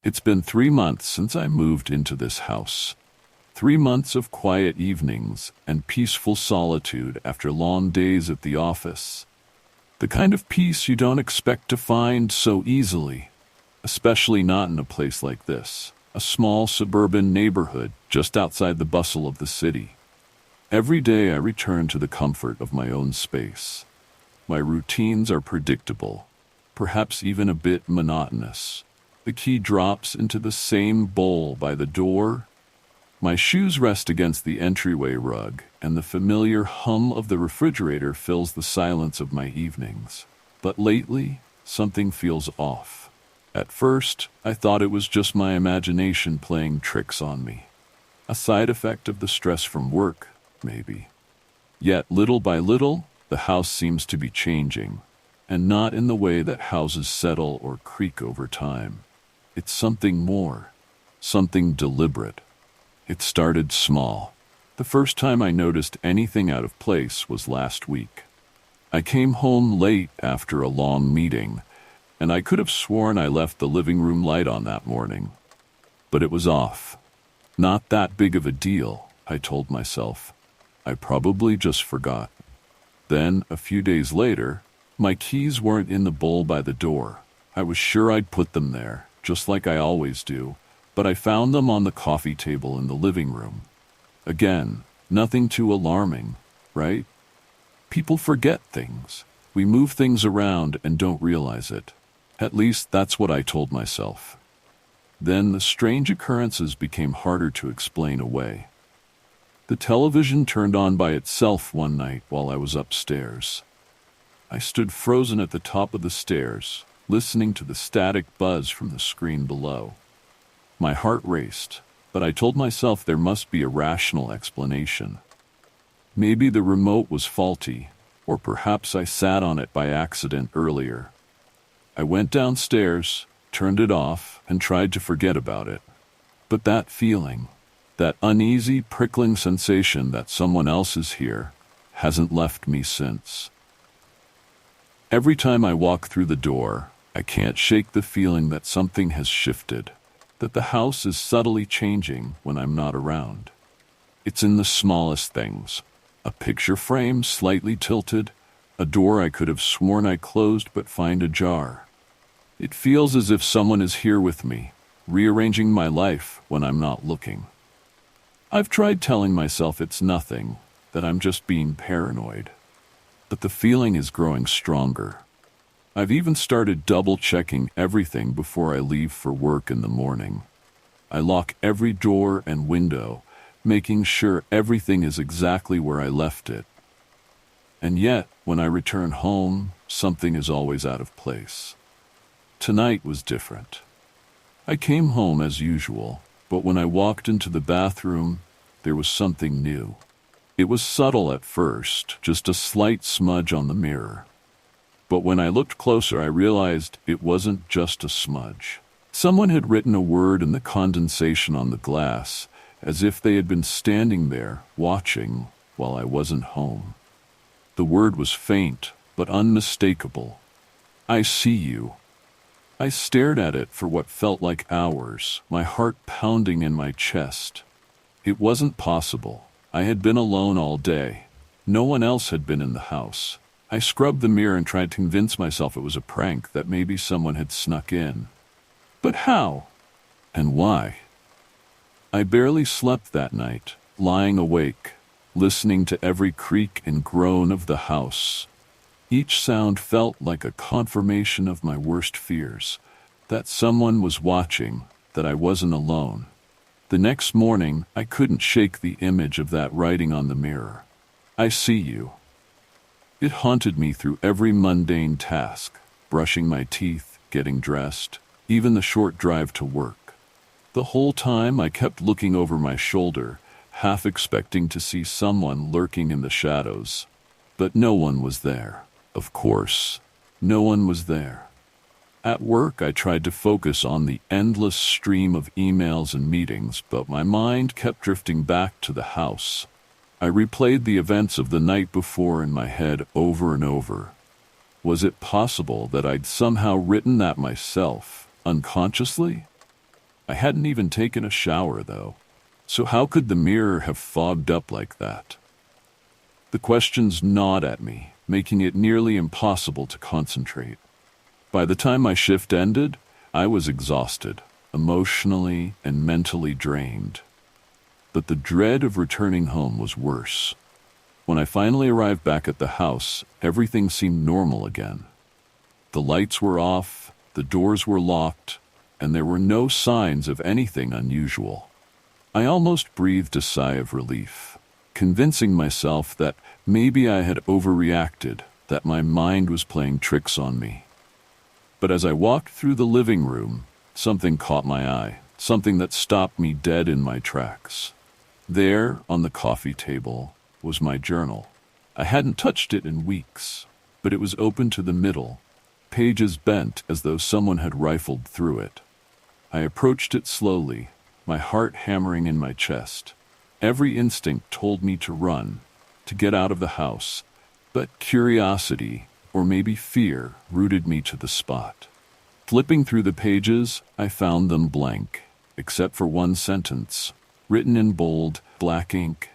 It's been 3 months since I moved into this house. 3 months of quiet evenings and peaceful solitude after long days at the office. The kind of peace you don't expect to find so easily, especially not in a place like this, a small suburban neighborhood just outside the bustle of the city. Every day I return to the comfort of my own space. My routines are predictable, perhaps even a bit monotonous. The key drops into the same bowl by the door. My shoes rest against the entryway rug, and the familiar hum of the refrigerator fills the silence of my evenings. But lately, something feels off. At first, I thought it was just my imagination playing tricks on me. A side effect of the stress from work, maybe. Yet, little by little, the house seems to be changing, and not in the way that houses settle or creak over time. It's something more, something deliberate. It started small. The first time I noticed anything out of place was last week. I came home late after a long meeting, and I could have sworn I left the living room light on that morning. But it was off. Not that big of a deal, I told myself. I probably just forgot. Then, a few days later, my keys weren't in the bowl by the door. I was sure I'd put them there, just like I always do, but I found them on the coffee table in the living room. Again, nothing too alarming, right? People forget things. We move things around and don't realize it. At least that's what I told myself. Then the strange occurrences became harder to explain away. The television turned on by itself one night while I was upstairs. I stood frozen at the top of the stairs, listening to the static buzz from the screen below. My heart raced, but I told myself there must be a rational explanation. Maybe the remote was faulty, or perhaps I sat on it by accident earlier. I went downstairs, turned it off, and tried to forget about it. But that feeling, that uneasy, prickling sensation that someone else is here, hasn't left me since. Every time I walk through the door, I can't shake the feeling that something has shifted, that the house is subtly changing when I'm not around. It's in the smallest things. A picture frame slightly tilted, a door I could have sworn I closed but find ajar. It feels as if someone is here with me, rearranging my life when I'm not looking. I've tried telling myself it's nothing, that I'm just being paranoid. But the feeling is growing stronger. I've even started double-checking everything before I leave for work in the morning. I lock every door and window, making sure everything is exactly where I left it. And yet, when I return home, something is always out of place. Tonight was different. I came home as usual, but when I walked into the bathroom, there was something new. It was subtle at first, just a slight smudge on the mirror. But when I looked closer, I realized it wasn't just a smudge. Someone had written a word in the condensation on the glass, as if they had been standing there, watching, while I wasn't home. The word was faint, but unmistakable. I see you. I stared at it for what felt like hours, my heart pounding in my chest. It wasn't possible. I had been alone all day. No one else had been in the house. I scrubbed the mirror and tried to convince myself it was a prank, that maybe someone had snuck in. But how? And why? I barely slept that night, lying awake, listening to every creak and groan of the house. Each sound felt like a confirmation of my worst fears, that someone was watching, that I wasn't alone. The next morning, I couldn't shake the image of that writing on the mirror. I see you. It haunted me through every mundane task, brushing my teeth, getting dressed, even the short drive to work. The whole time I kept looking over my shoulder, half expecting to see someone lurking in the shadows. But no one was there. Of course, no one was there. At work, I tried to focus on the endless stream of emails and meetings, but my mind kept drifting back to the house. I replayed the events of the night before in my head over and over. Was it possible that I'd somehow written that myself, unconsciously? I hadn't even taken a shower, though. So how could the mirror have fogged up like that? The questions gnawed at me, making it nearly impossible to concentrate. By the time my shift ended, I was exhausted, emotionally and mentally drained. But the dread of returning home was worse. When I finally arrived back at the house, everything seemed normal again. The lights were off, the doors were locked, and there were no signs of anything unusual. I almost breathed a sigh of relief, convincing myself that maybe I had overreacted, that my mind was playing tricks on me. But as I walked through the living room, something caught my eye, something that stopped me dead in my tracks. There, on the coffee table, was my journal. I hadn't touched it in weeks, but it was open to the middle, pages bent as though someone had rifled through it. I approached it slowly, my heart hammering in my chest. Every instinct told me to run, to get out of the house, but curiosity, or maybe fear, rooted me to the spot. Flipping through the pages, I found them blank, except for one sentence, written in bold, black ink.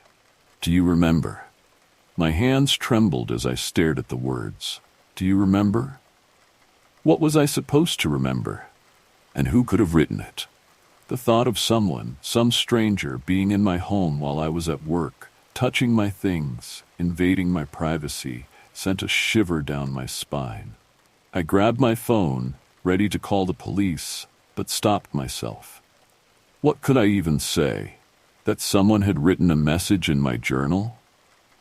Do you remember? My hands trembled as I stared at the words. Do you remember? What was I supposed to remember? And who could have written it? The thought of someone, some stranger, being in my home while I was at work, touching my things, invading my privacy, sent a shiver down my spine. I grabbed my phone, ready to call the police, but stopped myself. What could I even say? That someone had written a message in my journal?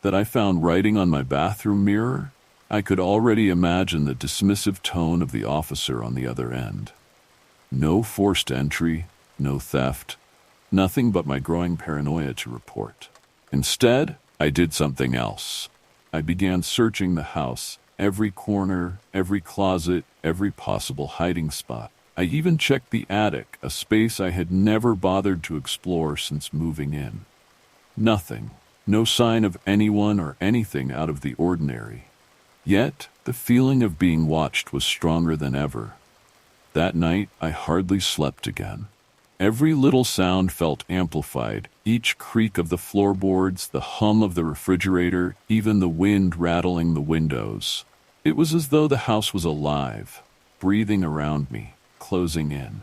That I found writing on my bathroom mirror? I could already imagine the dismissive tone of the officer on the other end. No forced entry, no theft, nothing but my growing paranoia to report. Instead, I did something else. I began searching the house, every corner, every closet, every possible hiding spot. I even checked the attic, a space I had never bothered to explore since moving in. Nothing, no sign of anyone or anything out of the ordinary. Yet, the feeling of being watched was stronger than ever. That night, I hardly slept again. Every little sound felt amplified, each creak of the floorboards, the hum of the refrigerator, even the wind rattling the windows. It was as though the house was alive, breathing around me, closing in.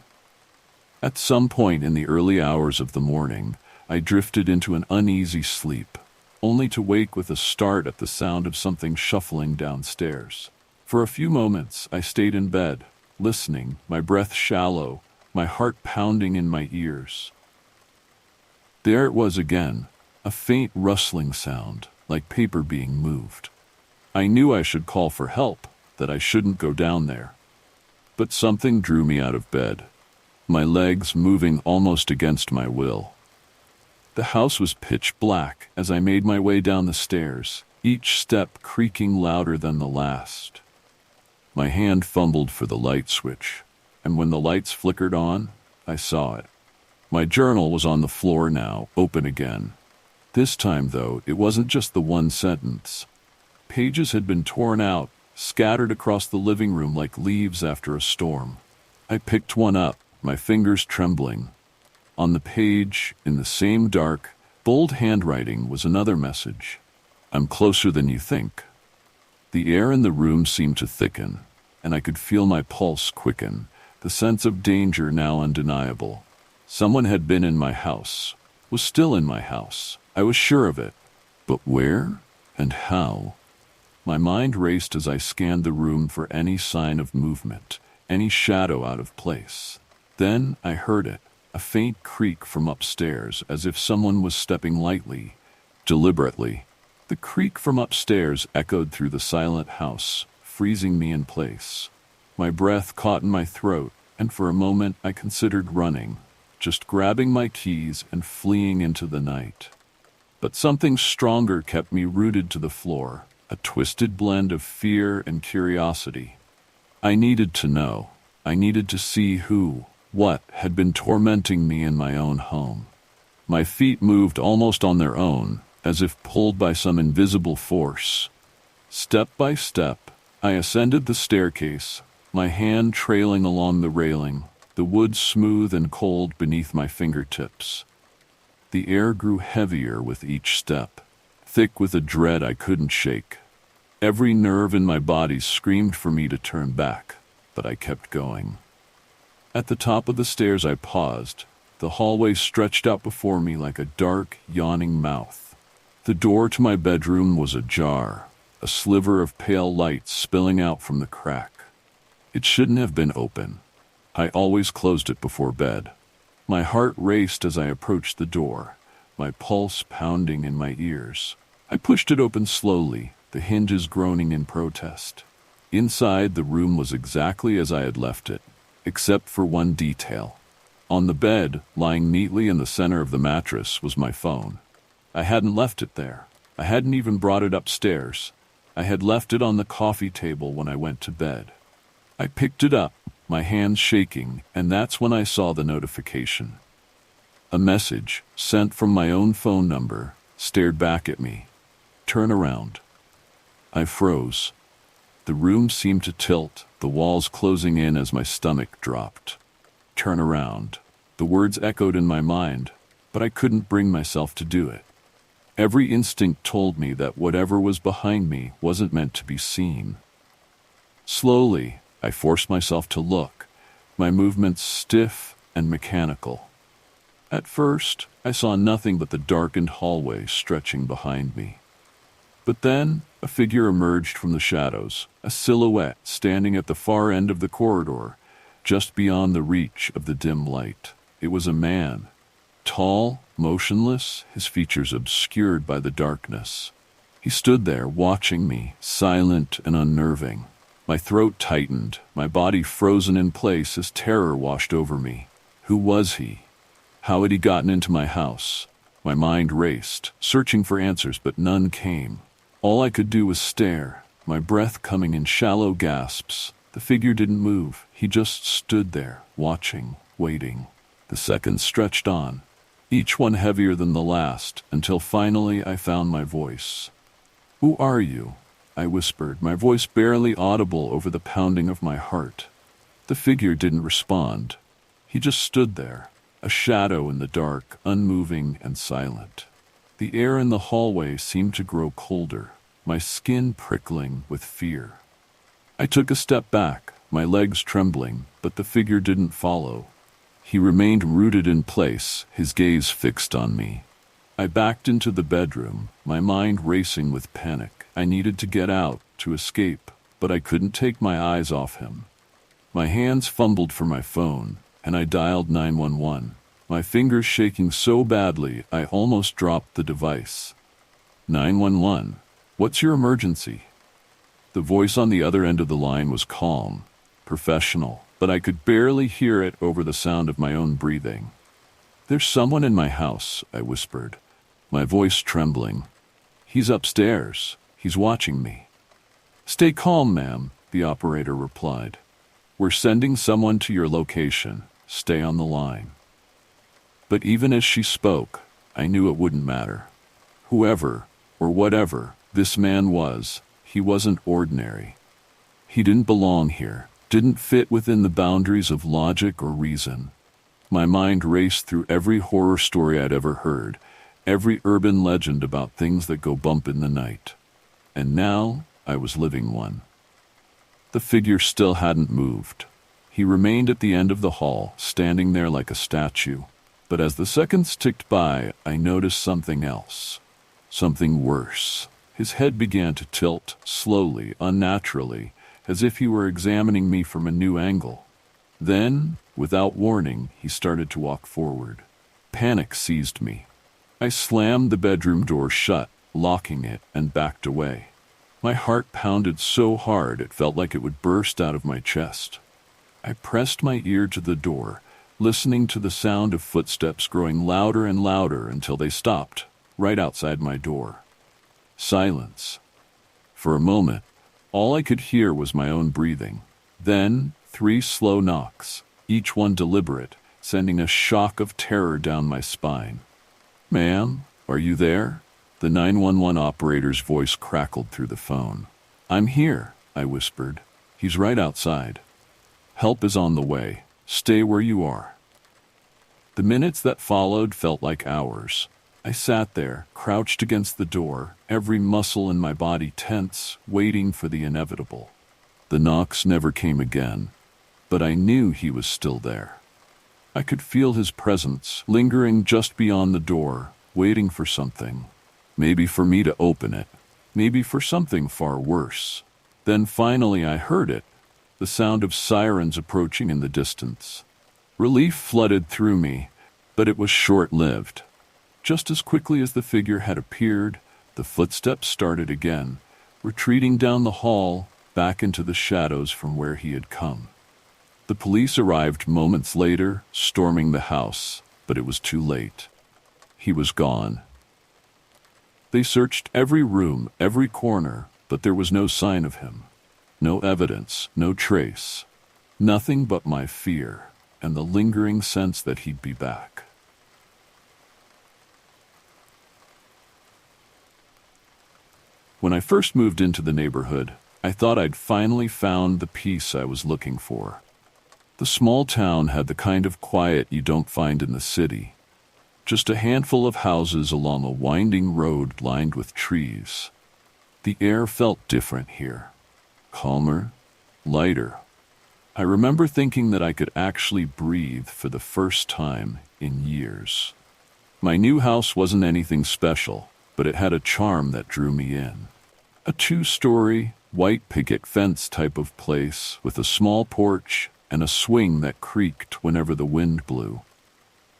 At some point in the early hours of the morning, I drifted into an uneasy sleep, only to wake with a start at the sound of something shuffling downstairs. For a few moments, I stayed in bed, listening, my breath shallow, my heart pounding in my ears. There it was again, a faint rustling sound, like paper being moved. I knew I should call for help, that I shouldn't go down there. But something drew me out of bed, my legs moving almost against my will. The house was pitch black as I made my way down the stairs, each step creaking louder than the last. My hand fumbled for the light switch, and when the lights flickered on, I saw it. My journal was on the floor now, open again. This time, though, it wasn't just the one sentence. Pages had been torn out, scattered across the living room like leaves after a storm. I picked one up, my fingers trembling. On the page, in the same dark, bold handwriting, was another message. I'm closer than you think. The air in the room seemed to thicken, and I could feel my pulse quicken, the sense of danger now undeniable. Someone had been in my house, was still in my house. I was sure of it. But where and how? My mind raced as I scanned the room for any sign of movement, any shadow out of place. Then I heard it, a faint creak from upstairs, as if someone was stepping lightly, deliberately. The creak from upstairs echoed through the silent house, freezing me in place. My breath caught in my throat, and for a moment I considered running, just grabbing my keys and fleeing into the night. But something stronger kept me rooted to the floor, a twisted blend of fear and curiosity. I needed to know. I needed to see who, what, had been tormenting me in my own home. My feet moved almost on their own, as if pulled by some invisible force. Step by step, I ascended the staircase, my hand trailing along the railing, the wood smooth and cold beneath my fingertips. The air grew heavier with each step, thick with a dread I couldn't shake. Every nerve in my body screamed for me to turn back, but I kept going. At the top of the stairs I paused. The hallway stretched out before me like a dark, yawning mouth. The door to my bedroom was ajar, a sliver of pale light spilling out from the crack. It shouldn't have been open. I always closed it before bed. My heart raced as I approached the door, my pulse pounding in my ears. I pushed it open slowly, the hinges groaning in protest. Inside, the room was exactly as I had left it, except for one detail. On the bed, lying neatly in the center of the mattress, was my phone. I hadn't left it there. I hadn't even brought it upstairs. I had left it on the coffee table when I went to bed. I picked it up, my hands shaking, and that's when I saw the notification. A message, sent from my own phone number, stared back at me. Turn around. I froze. The room seemed to tilt, the walls closing in as my stomach dropped. Turn around. The words echoed in my mind, but I couldn't bring myself to do it. Every instinct told me that whatever was behind me wasn't meant to be seen. Slowly, I forced myself to look, my movements stiff and mechanical. At first, I saw nothing but the darkened hallway stretching behind me. But then, a figure emerged from the shadows, a silhouette standing at the far end of the corridor, just beyond the reach of the dim light. It was a man, tall, motionless, his features obscured by the darkness. He stood there watching me, silent and unnerving. My throat tightened, my body frozen in place as terror washed over me. Who was he? How had he gotten into my house? My mind raced, searching for answers, but none came. All I could do was stare, my breath coming in shallow gasps. The figure didn't move. He just stood there, watching, waiting. The seconds stretched on, each one heavier than the last, until finally I found my voice. "Who are you?" I whispered, my voice barely audible over the pounding of my heart. The figure didn't respond. He just stood there, a shadow in the dark, unmoving and silent. The air in the hallway seemed to grow colder, my skin prickling with fear. I took a step back, my legs trembling, but the figure didn't follow. He remained rooted in place, his gaze fixed on me. I backed into the bedroom, my mind racing with panic. I needed to get out, to escape, but I couldn't take my eyes off him. My hands fumbled for my phone, and I dialed 911, my fingers shaking so badly I almost dropped the device. 911, what's your emergency? The voice on the other end of the line was calm, professional, but I could barely hear it over the sound of my own breathing. There's someone in my house, I whispered, my voice trembling. He's upstairs. He's watching me. Stay calm, ma'am, the operator replied. We're sending someone to your location. Stay on the line. But even as she spoke, I knew it wouldn't matter. Whoever, or whatever, this man was, he wasn't ordinary. He didn't belong here, didn't fit within the boundaries of logic or reason. My mind raced through every horror story I'd ever heard, every urban legend about things that go bump in the night. And now I was living one. The figure still hadn't moved. He remained at the end of the hall, standing there like a statue. But as the seconds ticked by, I noticed something else. Something worse. His head began to tilt, slowly, unnaturally, as if he were examining me from a new angle. Then, without warning, he started to walk forward. Panic seized me. I slammed the bedroom door shut, locking it, and backed away. My heart pounded so hard it felt like it would burst out of my chest. I pressed my ear to the door, listening to the sound of footsteps growing louder and louder until they stopped, right outside my door. Silence. For a moment, all I could hear was my own breathing. Then, 3 slow knocks, each one deliberate, sending a shock of terror down my spine. "Ma'am, are you there?" The 911 operator's voice crackled through the phone. "I'm here," I whispered. "He's right outside. Help is on the way. Stay where you are." The minutes that followed felt like hours. I sat there, crouched against the door, every muscle in my body tense, waiting for the inevitable. The knocks never came again, but I knew he was still there. I could feel his presence, lingering just beyond the door, waiting for something. Maybe for me to open it, maybe for something far worse. Then finally I heard it, the sound of sirens approaching in the distance. Relief flooded through me, but it was short-lived. Just as quickly as the figure had appeared, the footsteps started again, retreating down the hall, back into the shadows from where he had come. The police arrived moments later, storming the house, but it was too late. He was gone. They searched every room, every corner, but there was no sign of him. No evidence, no trace. Nothing but my fear and the lingering sense that he'd be back. When I first moved into the neighborhood, I thought I'd finally found the peace I was looking for. The small town had the kind of quiet you don't find in the city. Just a handful of houses along a winding road lined with trees. The air felt different here. Calmer, lighter. I remember thinking that I could actually breathe for the first time in years. My new house wasn't anything special, but it had a charm that drew me in. A 2-story, white picket fence type of place with a small porch and a swing that creaked whenever the wind blew.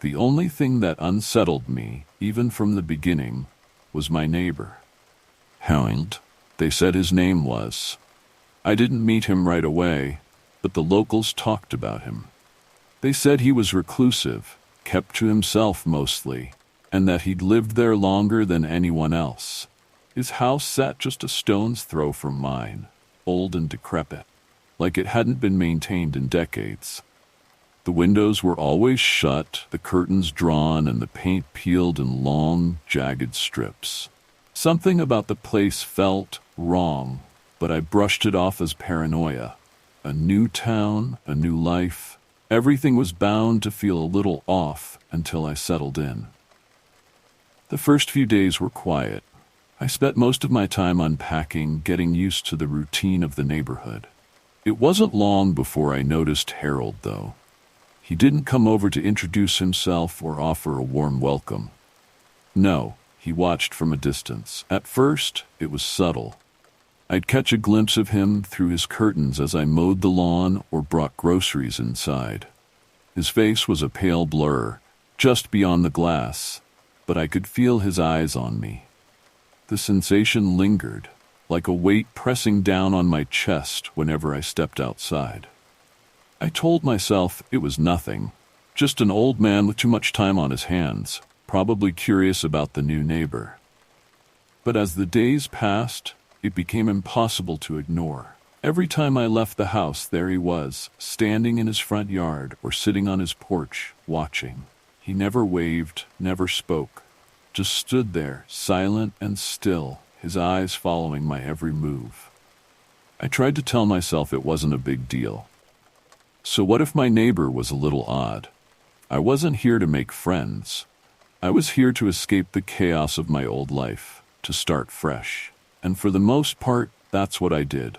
The only thing that unsettled me, even from the beginning, was my neighbor. Hound, they said his name was. I didn't meet him right away, but the locals talked about him. They said he was reclusive, kept to himself mostly, and that he'd lived there longer than anyone else. His house sat just a stone's throw from mine, old and decrepit, like it hadn't been maintained in decades. The windows were always shut, the curtains drawn, and the paint peeled in long, jagged strips. Something about the place felt wrong, but I brushed it off as paranoia. A new town, a new life. Everything was bound to feel a little off until I settled in. The first few days were quiet. I spent most of my time unpacking, getting used to the routine of the neighborhood. It wasn't long before I noticed Harold, though. He didn't come over to introduce himself or offer a warm welcome. No, he watched from a distance. At first, it was subtle. I'd catch a glimpse of him through his curtains as I mowed the lawn or brought groceries inside. His face was a pale blur, just beyond the glass, but I could feel his eyes on me. The sensation lingered, like a weight pressing down on my chest whenever I stepped outside. I told myself it was nothing, just an old man with too much time on his hands, probably curious about the new neighbor. But as the days passed, it became impossible to ignore. Every time I left the house, there he was, standing in his front yard or sitting on his porch, watching. He never waved, never spoke, just stood there, silent and still, his eyes following my every move. I tried to tell myself it wasn't a big deal. So what if my neighbor was a little odd? I wasn't here to make friends. I was here to escape the chaos of my old life, to start fresh. And for the most part, that's what I did.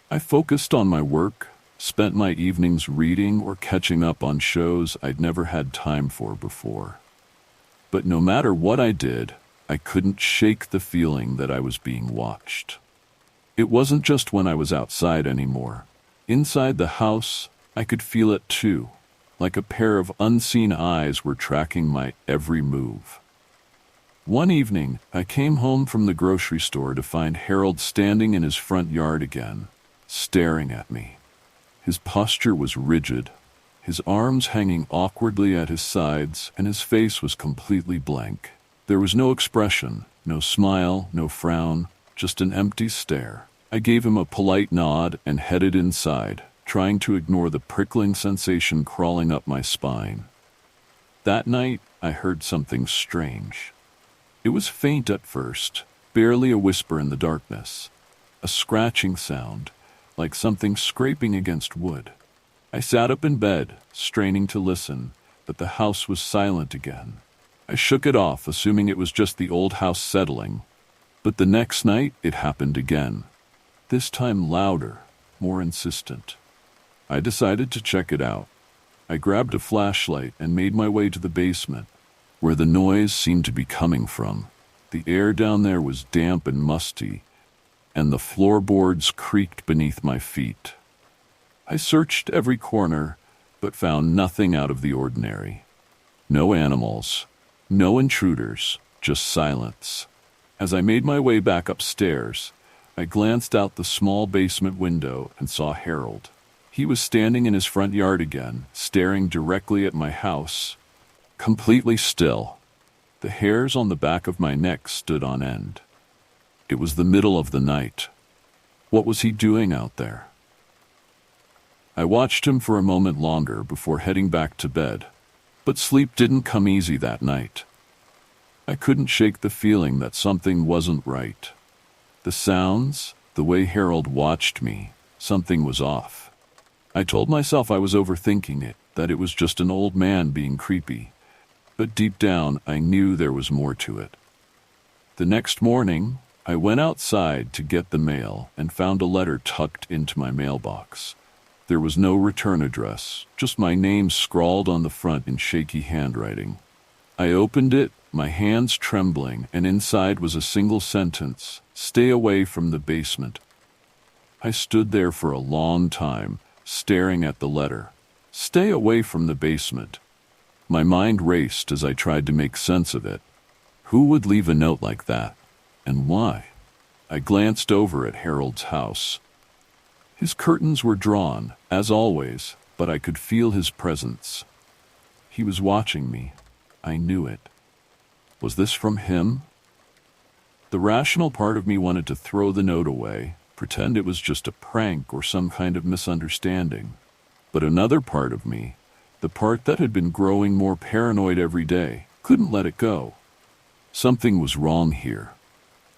I focused on my work, spent my evenings reading or catching up on shows I'd never had time for before. But no matter what I did, I couldn't shake the feeling that I was being watched. It wasn't just when I was outside anymore. Inside the house, I could feel it too, like a pair of unseen eyes were tracking my every move. One evening, I came home from the grocery store to find Harold standing in his front yard again, staring at me. His posture was rigid, his arms hanging awkwardly at his sides, and his face was completely blank. There was no expression, no smile, no frown, just an empty stare. I gave him a polite nod and headed inside, trying to ignore the prickling sensation crawling up my spine. That night, I heard something strange. It was faint at first, barely a whisper in the darkness. A scratching sound, like something scraping against wood. I sat up in bed, straining to listen, but the house was silent again. I shook it off, assuming it was just the old house settling. But the next night, it happened again. This time louder, more insistent. I decided to check it out. I grabbed a flashlight and made my way to the basement, where the noise seemed to be coming from. The air down there was damp and musty, and the floorboards creaked beneath my feet. I searched every corner, but found nothing out of the ordinary. No animals, no intruders, just silence. As I made my way back upstairs, I glanced out the small basement window and saw Harold. He was standing in his front yard again, staring directly at my house, completely still. The hairs on the back of my neck stood on end. It was the middle of the night. What was he doing out there? I watched him for a moment longer before heading back to bed, but sleep didn't come easy that night. I couldn't shake the feeling that something wasn't right. The sounds, the way Harold watched me, something was off. I told myself I was overthinking it, that it was just an old man being creepy. But deep down, I knew there was more to it. The next morning, I went outside to get the mail and found a letter tucked into my mailbox. There was no return address, just my name scrawled on the front in shaky handwriting. I opened it, my hands trembling, and inside was a single sentence: "Stay away from the basement." I stood there for a long time, staring at the letter. Stay away from the basement. My mind raced as I tried to make sense of it. Who would leave a note like that? And why? I glanced over at Harold's house. His curtains were drawn, as always, but I could feel his presence. He was watching me. I knew it. Was this from him? The rational part of me wanted to throw the note away, pretend it was just a prank or some kind of misunderstanding. But another part of me, the part that had been growing more paranoid every day, couldn't let it go. Something was wrong here.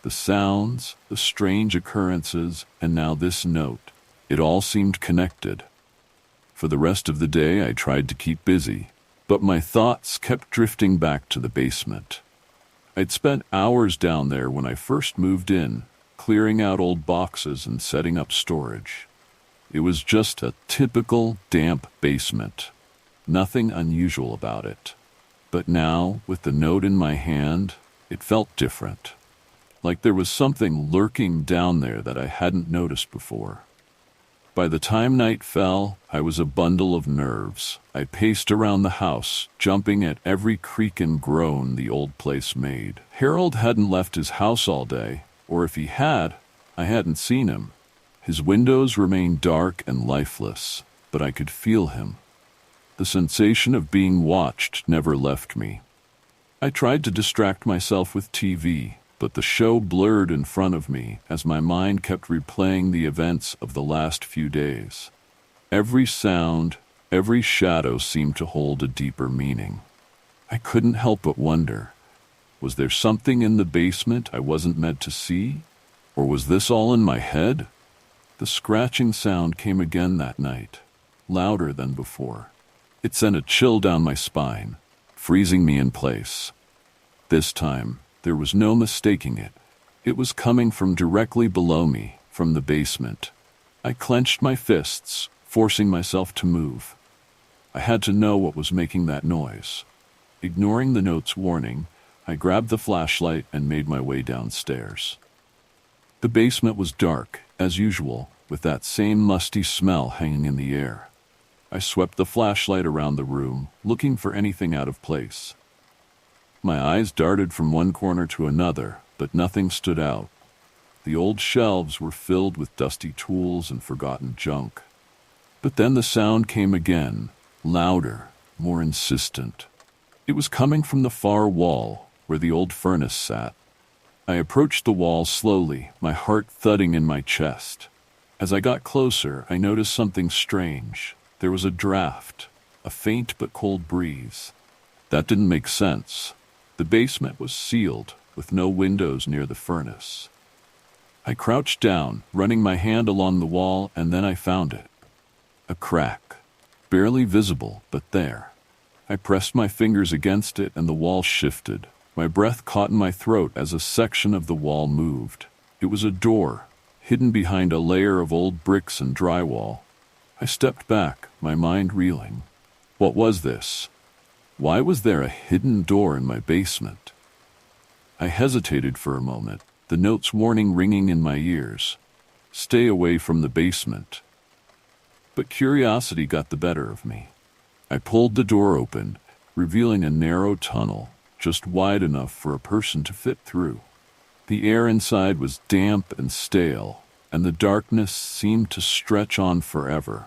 The sounds, the strange occurrences, and now this note. It all seemed connected. For the rest of the day, I tried to keep busy, but my thoughts kept drifting back to the basement. I'd spent hours down there when I first moved in, clearing out old boxes and setting up storage. It was just a typical damp basement. Nothing unusual about it. But now, with the note in my hand, it felt different. Like there was something lurking down there that I hadn't noticed before. By the time night fell, I was a bundle of nerves. I paced around the house, jumping at every creak and groan the old place made. Harold hadn't left his house all day, or if he had, I hadn't seen him. His windows remained dark and lifeless, but I could feel him. The sensation of being watched never left me. I tried to distract myself with TV, but the show blurred in front of me as my mind kept replaying the events of the last few days. Every sound, every shadow seemed to hold a deeper meaning. I couldn't help but wonder, was there something in the basement I wasn't meant to see? Or was this all in my head? The scratching sound came again that night, louder than before. It sent a chill down my spine, freezing me in place. This time, there was no mistaking it. It was coming from directly below me, from the basement. I clenched my fists, forcing myself to move. I had to know what was making that noise. Ignoring the note's warning, I grabbed the flashlight and made my way downstairs. The basement was dark, as usual, with that same musty smell hanging in the air. I swept the flashlight around the room, looking for anything out of place. My eyes darted from one corner to another, but nothing stood out. The old shelves were filled with dusty tools and forgotten junk. But then the sound came again, louder, more insistent. It was coming from the far wall, where the old furnace sat. I approached the wall slowly, my heart thudding in my chest. As I got closer, I noticed something strange. There was a draft, a faint but cold breeze. That didn't make sense. The basement was sealed, with no windows near the furnace. I crouched down, running my hand along the wall, and then I found it. A crack. barely visible, but there. I pressed my fingers against it and the wall shifted. My breath caught in my throat as a section of the wall moved. It was a door, hidden behind a layer of old bricks and drywall. I stepped back, my mind reeling. What was this? Why was there a hidden door in my basement? I hesitated for a moment, the note's warning ringing in my ears. Stay away from the basement. But curiosity got the better of me. I pulled the door open, revealing a narrow tunnel, just wide enough for a person to fit through. The air inside was damp and stale, and the darkness seemed to stretch on forever.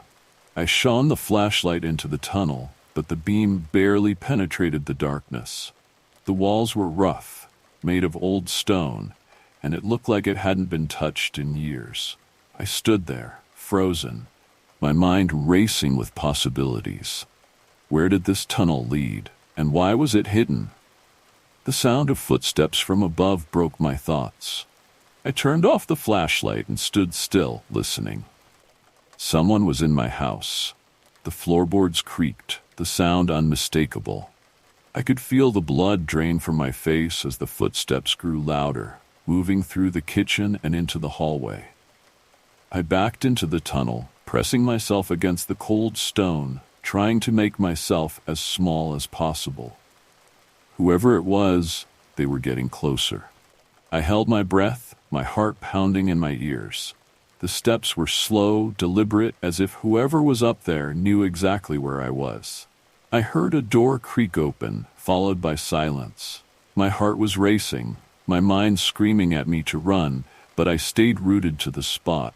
I shone the flashlight into the tunnel, but the beam barely penetrated the darkness. The walls were rough, made of old stone, and it looked like it hadn't been touched in years. I stood there, frozen, my mind racing with possibilities. Where did this tunnel lead, and why was it hidden? The sound of footsteps from above broke my thoughts. I turned off the flashlight and stood still, listening. Someone was in my house. The floorboards creaked, the sound unmistakable. I could feel the blood drain from my face as the footsteps grew louder, moving through the kitchen and into the hallway. I backed into the tunnel, pressing myself against the cold stone, trying to make myself as small as possible. Whoever it was, they were getting closer. I held my breath, my heart pounding in my ears. The steps were slow, deliberate, as if whoever was up there knew exactly where I was. I heard a door creak open, followed by silence. My heart was racing, my mind screaming at me to run, but I stayed rooted to the spot.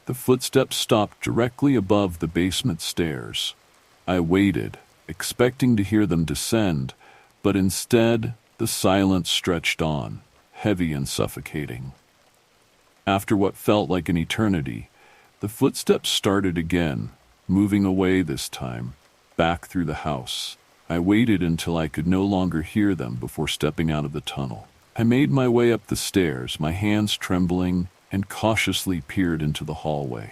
The footsteps stopped directly above the basement stairs. I waited, expecting to hear them descend, but instead, the silence stretched on, heavy and suffocating. After what felt like an eternity, the footsteps started again, moving away this time, back through the house. I waited until I could no longer hear them before stepping out of the tunnel. I made my way up the stairs, my hands trembling, and cautiously peered into the hallway.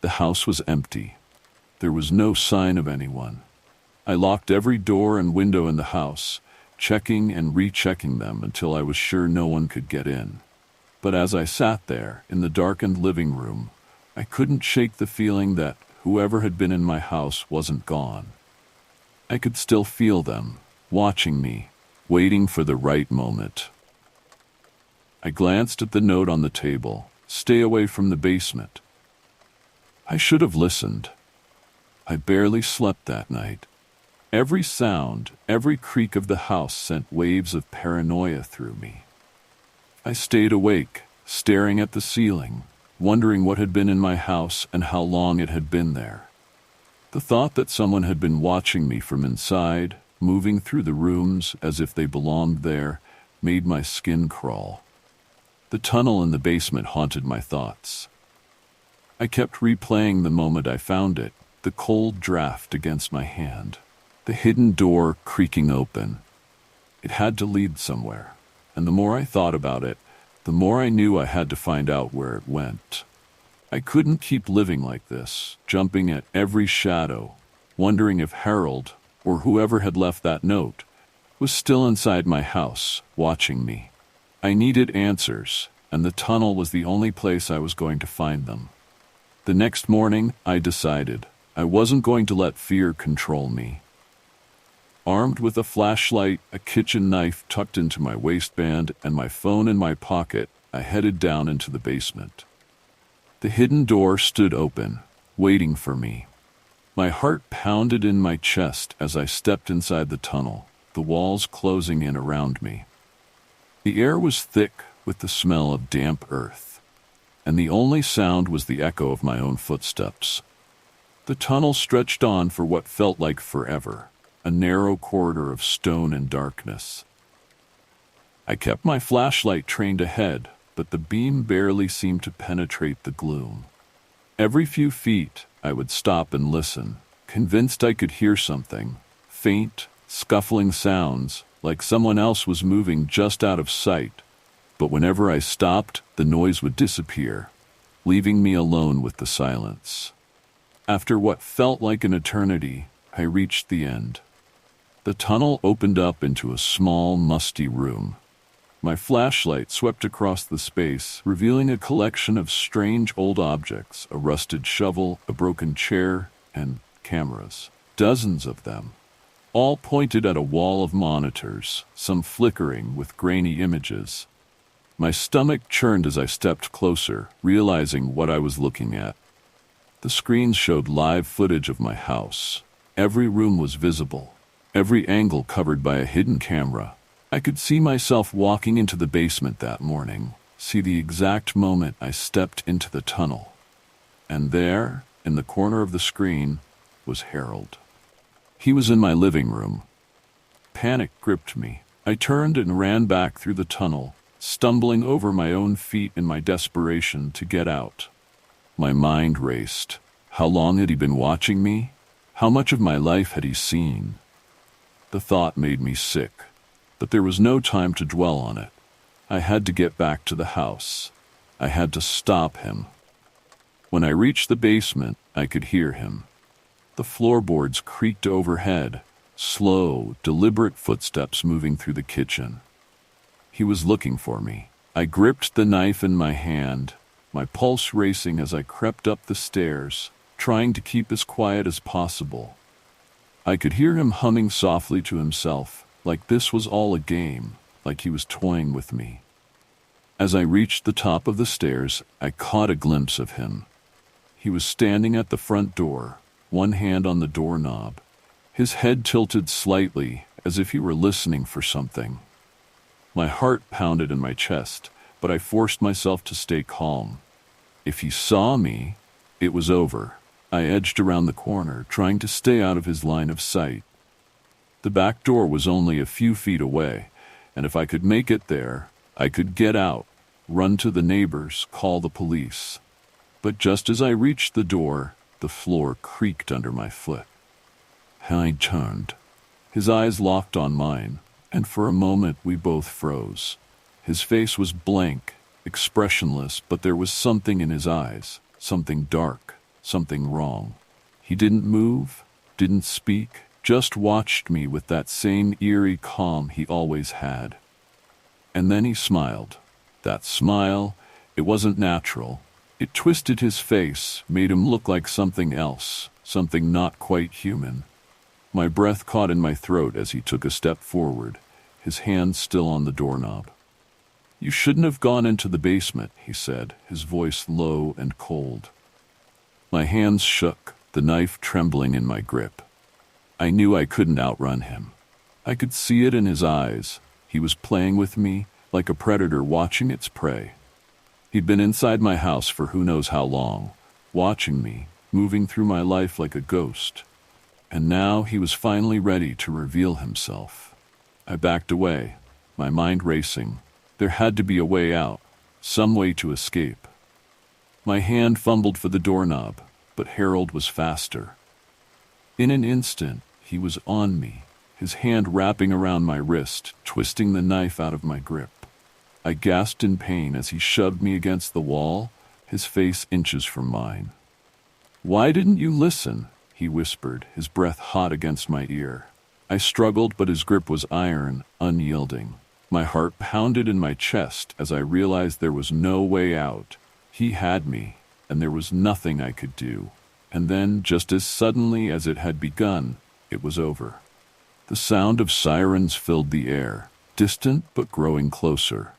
The house was empty. There was no sign of anyone. I locked every door and window in the house, checking and rechecking them until I was sure no one could get in. But as I sat there, in the darkened living room, I couldn't shake the feeling that whoever had been in my house wasn't gone. I could still feel them, watching me, waiting for the right moment. I glanced at the note on the table, "Stay away from the basement." I should have listened. I barely slept that night. Every sound, every creak of the house sent waves of paranoia through me. I stayed awake, staring at the ceiling, wondering what had been in my house and how long it had been there. The thought that someone had been watching me from inside, moving through the rooms as if they belonged there, made my skin crawl. The tunnel in the basement haunted my thoughts. I kept replaying the moment I found it, the cold draft against my hand, the hidden door creaking open. It had to lead somewhere, and the more I thought about it, the more I knew I had to find out where it went. I couldn't keep living like this, jumping at every shadow, wondering if Harold, or whoever had left that note, was still inside my house, watching me. I needed answers, and the tunnel was the only place I was going to find them. The next morning, I decided I wasn't going to let fear control me. Armed with a flashlight, a kitchen knife tucked into my waistband, and my phone in my pocket, I headed down into the basement. The hidden door stood open, waiting for me. My heart pounded in my chest as I stepped inside the tunnel, the walls closing in around me. The air was thick with the smell of damp earth, and the only sound was the echo of my own footsteps. The tunnel stretched on for what felt like forever, a narrow corridor of stone and darkness. I kept my flashlight trained ahead, but the beam barely seemed to penetrate the gloom. Every few feet, I would stop and listen, convinced I could hear something, faint, scuffling sounds, like someone else was moving just out of sight. But whenever I stopped, the noise would disappear, leaving me alone with the silence. After what felt like an eternity, I reached the end. The tunnel opened up into a small, musty room. My flashlight swept across the space, revealing a collection of strange old objects, a rusted shovel, a broken chair, and cameras. Dozens of them, all pointed at a wall of monitors, some flickering with grainy images. My stomach churned as I stepped closer, realizing what I was looking at. The screens showed live footage of my house. Every room was visible, every angle covered by a hidden camera. I could see myself walking into the basement that morning, see the exact moment I stepped into the tunnel. And there, in the corner of the screen, was Harold. He was in my living room. Panic gripped me. I turned and ran back through the tunnel, stumbling over my own feet in my desperation to get out. My mind raced. How long had he been watching me? How much of my life had he seen? The thought made me sick, but there was no time to dwell on it. I had to get back to the house. I had to stop him. When I reached the basement, I could hear him. The floorboards creaked overhead, slow, deliberate footsteps moving through the kitchen. He was looking for me. I gripped the knife in my hand, my pulse racing as I crept up the stairs, trying to keep as quiet as possible. I could hear him humming softly to himself, like this was all a game, like he was toying with me. As I reached the top of the stairs, I caught a glimpse of him. He was standing at the front door, one hand on the doorknob, his head tilted slightly as if he were listening for something. My heart pounded in my chest, but I forced myself to stay calm. If he saw me, it was over. I edged around the corner, trying to stay out of his line of sight. The back door was only a few feet away, and if I could make it there, I could get out, run to the neighbors, call the police. But just as I reached the door, the floor creaked under my foot. I turned. His eyes locked on mine, and for a moment we both froze. His face was blank, expressionless, but there was something in his eyes, something dark, something wrong. He didn't move, didn't speak, just watched me with that same eerie calm he always had. And then he smiled. That smile, it wasn't natural. It twisted his face, made him look like something else, something not quite human. My breath caught in my throat as he took a step forward, his hand still on the doorknob. "You shouldn't have gone into the basement," he said, his voice low and cold. My hands shook, the knife trembling in my grip. I knew I couldn't outrun him. I could see it in his eyes. He was playing with me, like a predator watching its prey. He'd been inside my house for who knows how long, watching me, moving through my life like a ghost. And now he was finally ready to reveal himself. I backed away, my mind racing. There had to be a way out, some way to escape. My hand fumbled for the doorknob, but Harold was faster. In an instant, he was on me, his hand wrapping around my wrist, twisting the knife out of my grip. I gasped in pain as he shoved me against the wall, his face inches from mine. "Why didn't you listen?" he whispered, his breath hot against my ear. I struggled, but his grip was iron, unyielding. My heart pounded in my chest as I realized there was no way out. He had me, and there was nothing I could do. And then, just as suddenly as it had begun, it was over. The sound of sirens filled the air, distant but growing closer.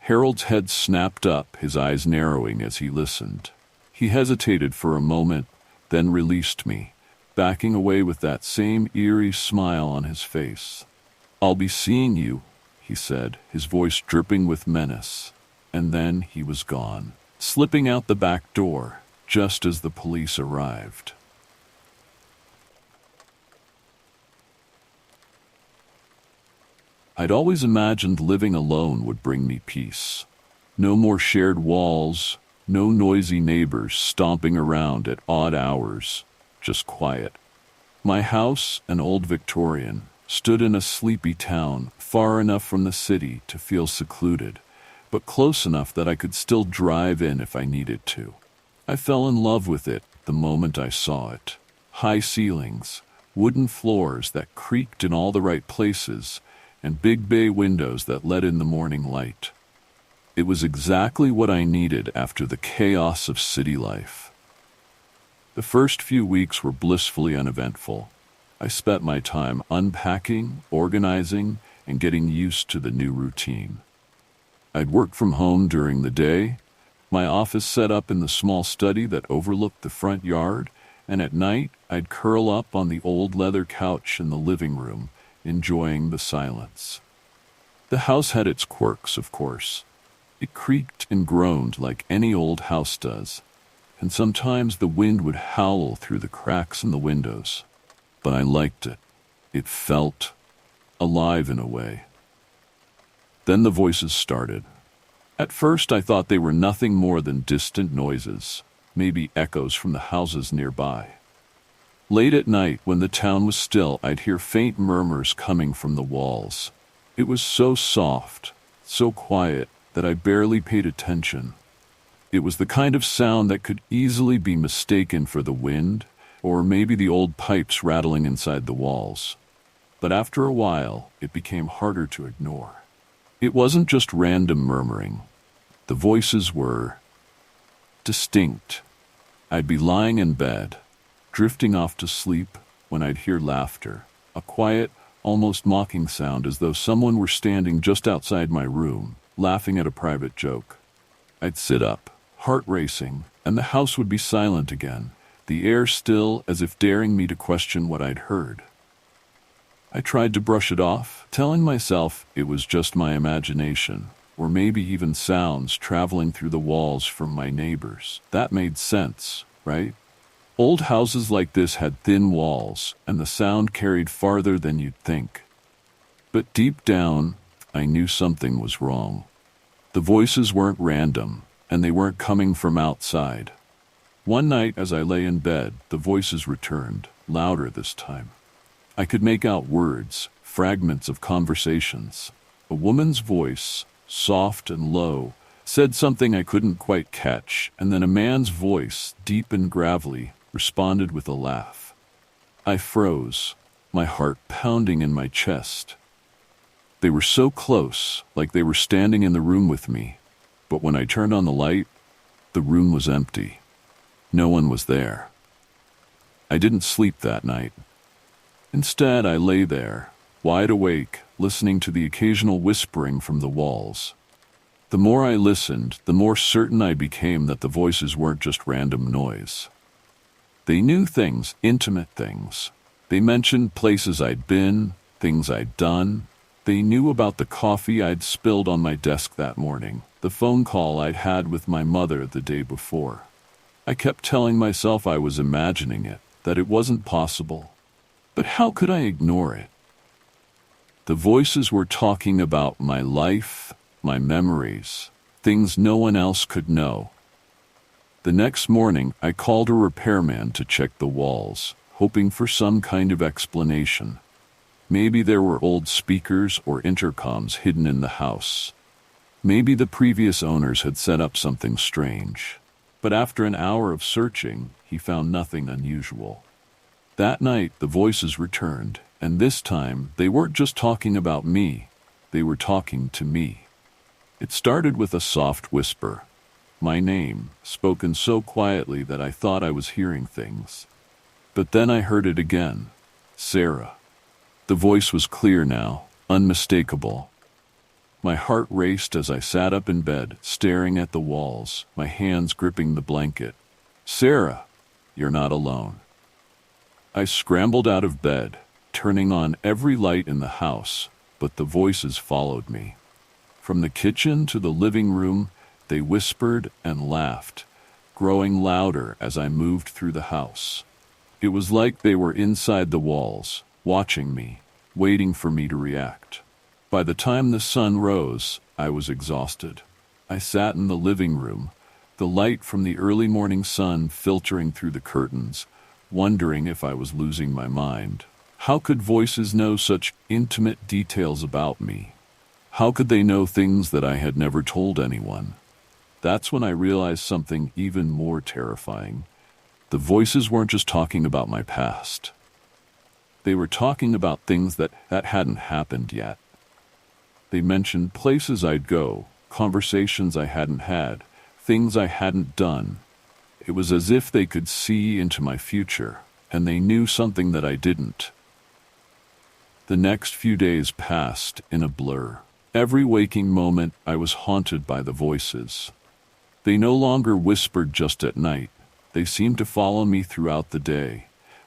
Harold's head snapped up, his eyes narrowing as he listened. He hesitated for a moment, then released me, backing away with that same eerie smile on his face. "I'll be seeing you," he said, his voice dripping with menace. And then he was gone, slipping out the back door, just as the police arrived. I'd always imagined living alone would bring me peace. No more shared walls, no noisy neighbors stomping around at odd hours, just quiet. My house, an old Victorian, stood in a sleepy town, far enough from the city to feel secluded, but close enough that I could still drive in if I needed to. I fell in love with it, the moment I saw it. High ceilings, wooden floors that creaked in all the right places, and big bay windows that let in the morning light. It was exactly what I needed after the chaos of city life. The first few weeks were blissfully uneventful. I spent my time unpacking, organizing, and getting used to the new routine. I'd work from home during the day, my office set up in the small study that overlooked the front yard, and at night I'd curl up on the old leather couch in the living room, enjoying the silence. The house had its quirks, of course. It creaked and groaned like any old house does, and sometimes the wind would howl through the cracks in the windows. But I liked it. It felt alive in a way. Then the voices started. At first I thought they were nothing more than distant noises, maybe echoes from the houses nearby. Late at night, when the town was still, I'd hear faint murmurs coming from the walls. It was so soft, so quiet, that I barely paid attention. It was the kind of sound that could easily be mistaken for the wind, or maybe the old pipes rattling inside the walls. But after a while, it became harder to ignore. It wasn't just random murmuring. The voices were distinct. I'd be lying in bed, drifting off to sleep, when I'd hear laughter, a quiet, almost mocking sound as though someone were standing just outside my room, laughing at a private joke. I'd sit up, heart racing, and the house would be silent again, the air still as if daring me to question what I'd heard. I tried to brush it off, telling myself it was just my imagination, or maybe even sounds traveling through the walls from my neighbors. That made sense, right? Old houses like this had thin walls, and the sound carried farther than you'd think. But deep down, I knew something was wrong. The voices weren't random, and they weren't coming from outside. One night, as I lay in bed, the voices returned, louder this time. I could make out words, fragments of conversations. A woman's voice, soft and low, said something I couldn't quite catch, and then a man's voice, deep and gravelly, responded with a laugh. I froze, my heart pounding in my chest. They were so close, like they were standing in the room with me, but when I turned on the light, the room was empty. No one was there. I didn't sleep that night. Instead, I lay there, wide awake, listening to the occasional whispering from the walls. The more I listened, the more certain I became that the voices weren't just random noise. They knew things, intimate things. They mentioned places I'd been, things I'd done. They knew about the coffee I'd spilled on my desk that morning, the phone call I'd had with my mother the day before. I kept telling myself I was imagining it, that it wasn't possible. But how could I ignore it? The voices were talking about my life, my memories, things no one else could know. The next morning, I called a repairman to check the walls, hoping for some kind of explanation. Maybe there were old speakers or intercoms hidden in the house. Maybe the previous owners had set up something strange. But after an hour of searching, he found nothing unusual. That night, the voices returned, and this time, they weren't just talking about me. They were talking to me. It started with a soft whisper. My name, spoken so quietly that I thought I was hearing things. But then I heard it again. Sarah. The voice was clear now, unmistakable. My heart raced as I sat up in bed, staring at the walls, my hands gripping the blanket. Sarah, you're not alone. I scrambled out of bed, turning on every light in the house, but the voices followed me. From the kitchen to the living room, they whispered and laughed, growing louder as I moved through the house. It was like they were inside the walls, watching me, waiting for me to react. By the time the sun rose, I was exhausted. I sat in the living room, the light from the early morning sun filtering through the curtains, wondering if I was losing my mind. How could voices know such intimate details about me? How could they know things that I had never told anyone? That's when I realized something even more terrifying. The voices weren't just talking about my past. They were talking about things that hadn't happened yet. They mentioned places I'd go, conversations I hadn't had, things I hadn't done. It was as if they could see into my future, and they knew something that I didn't. The next few days passed in a blur. Every waking moment I was haunted by the voices. They no longer whispered just at night. They seemed to follow me throughout the day,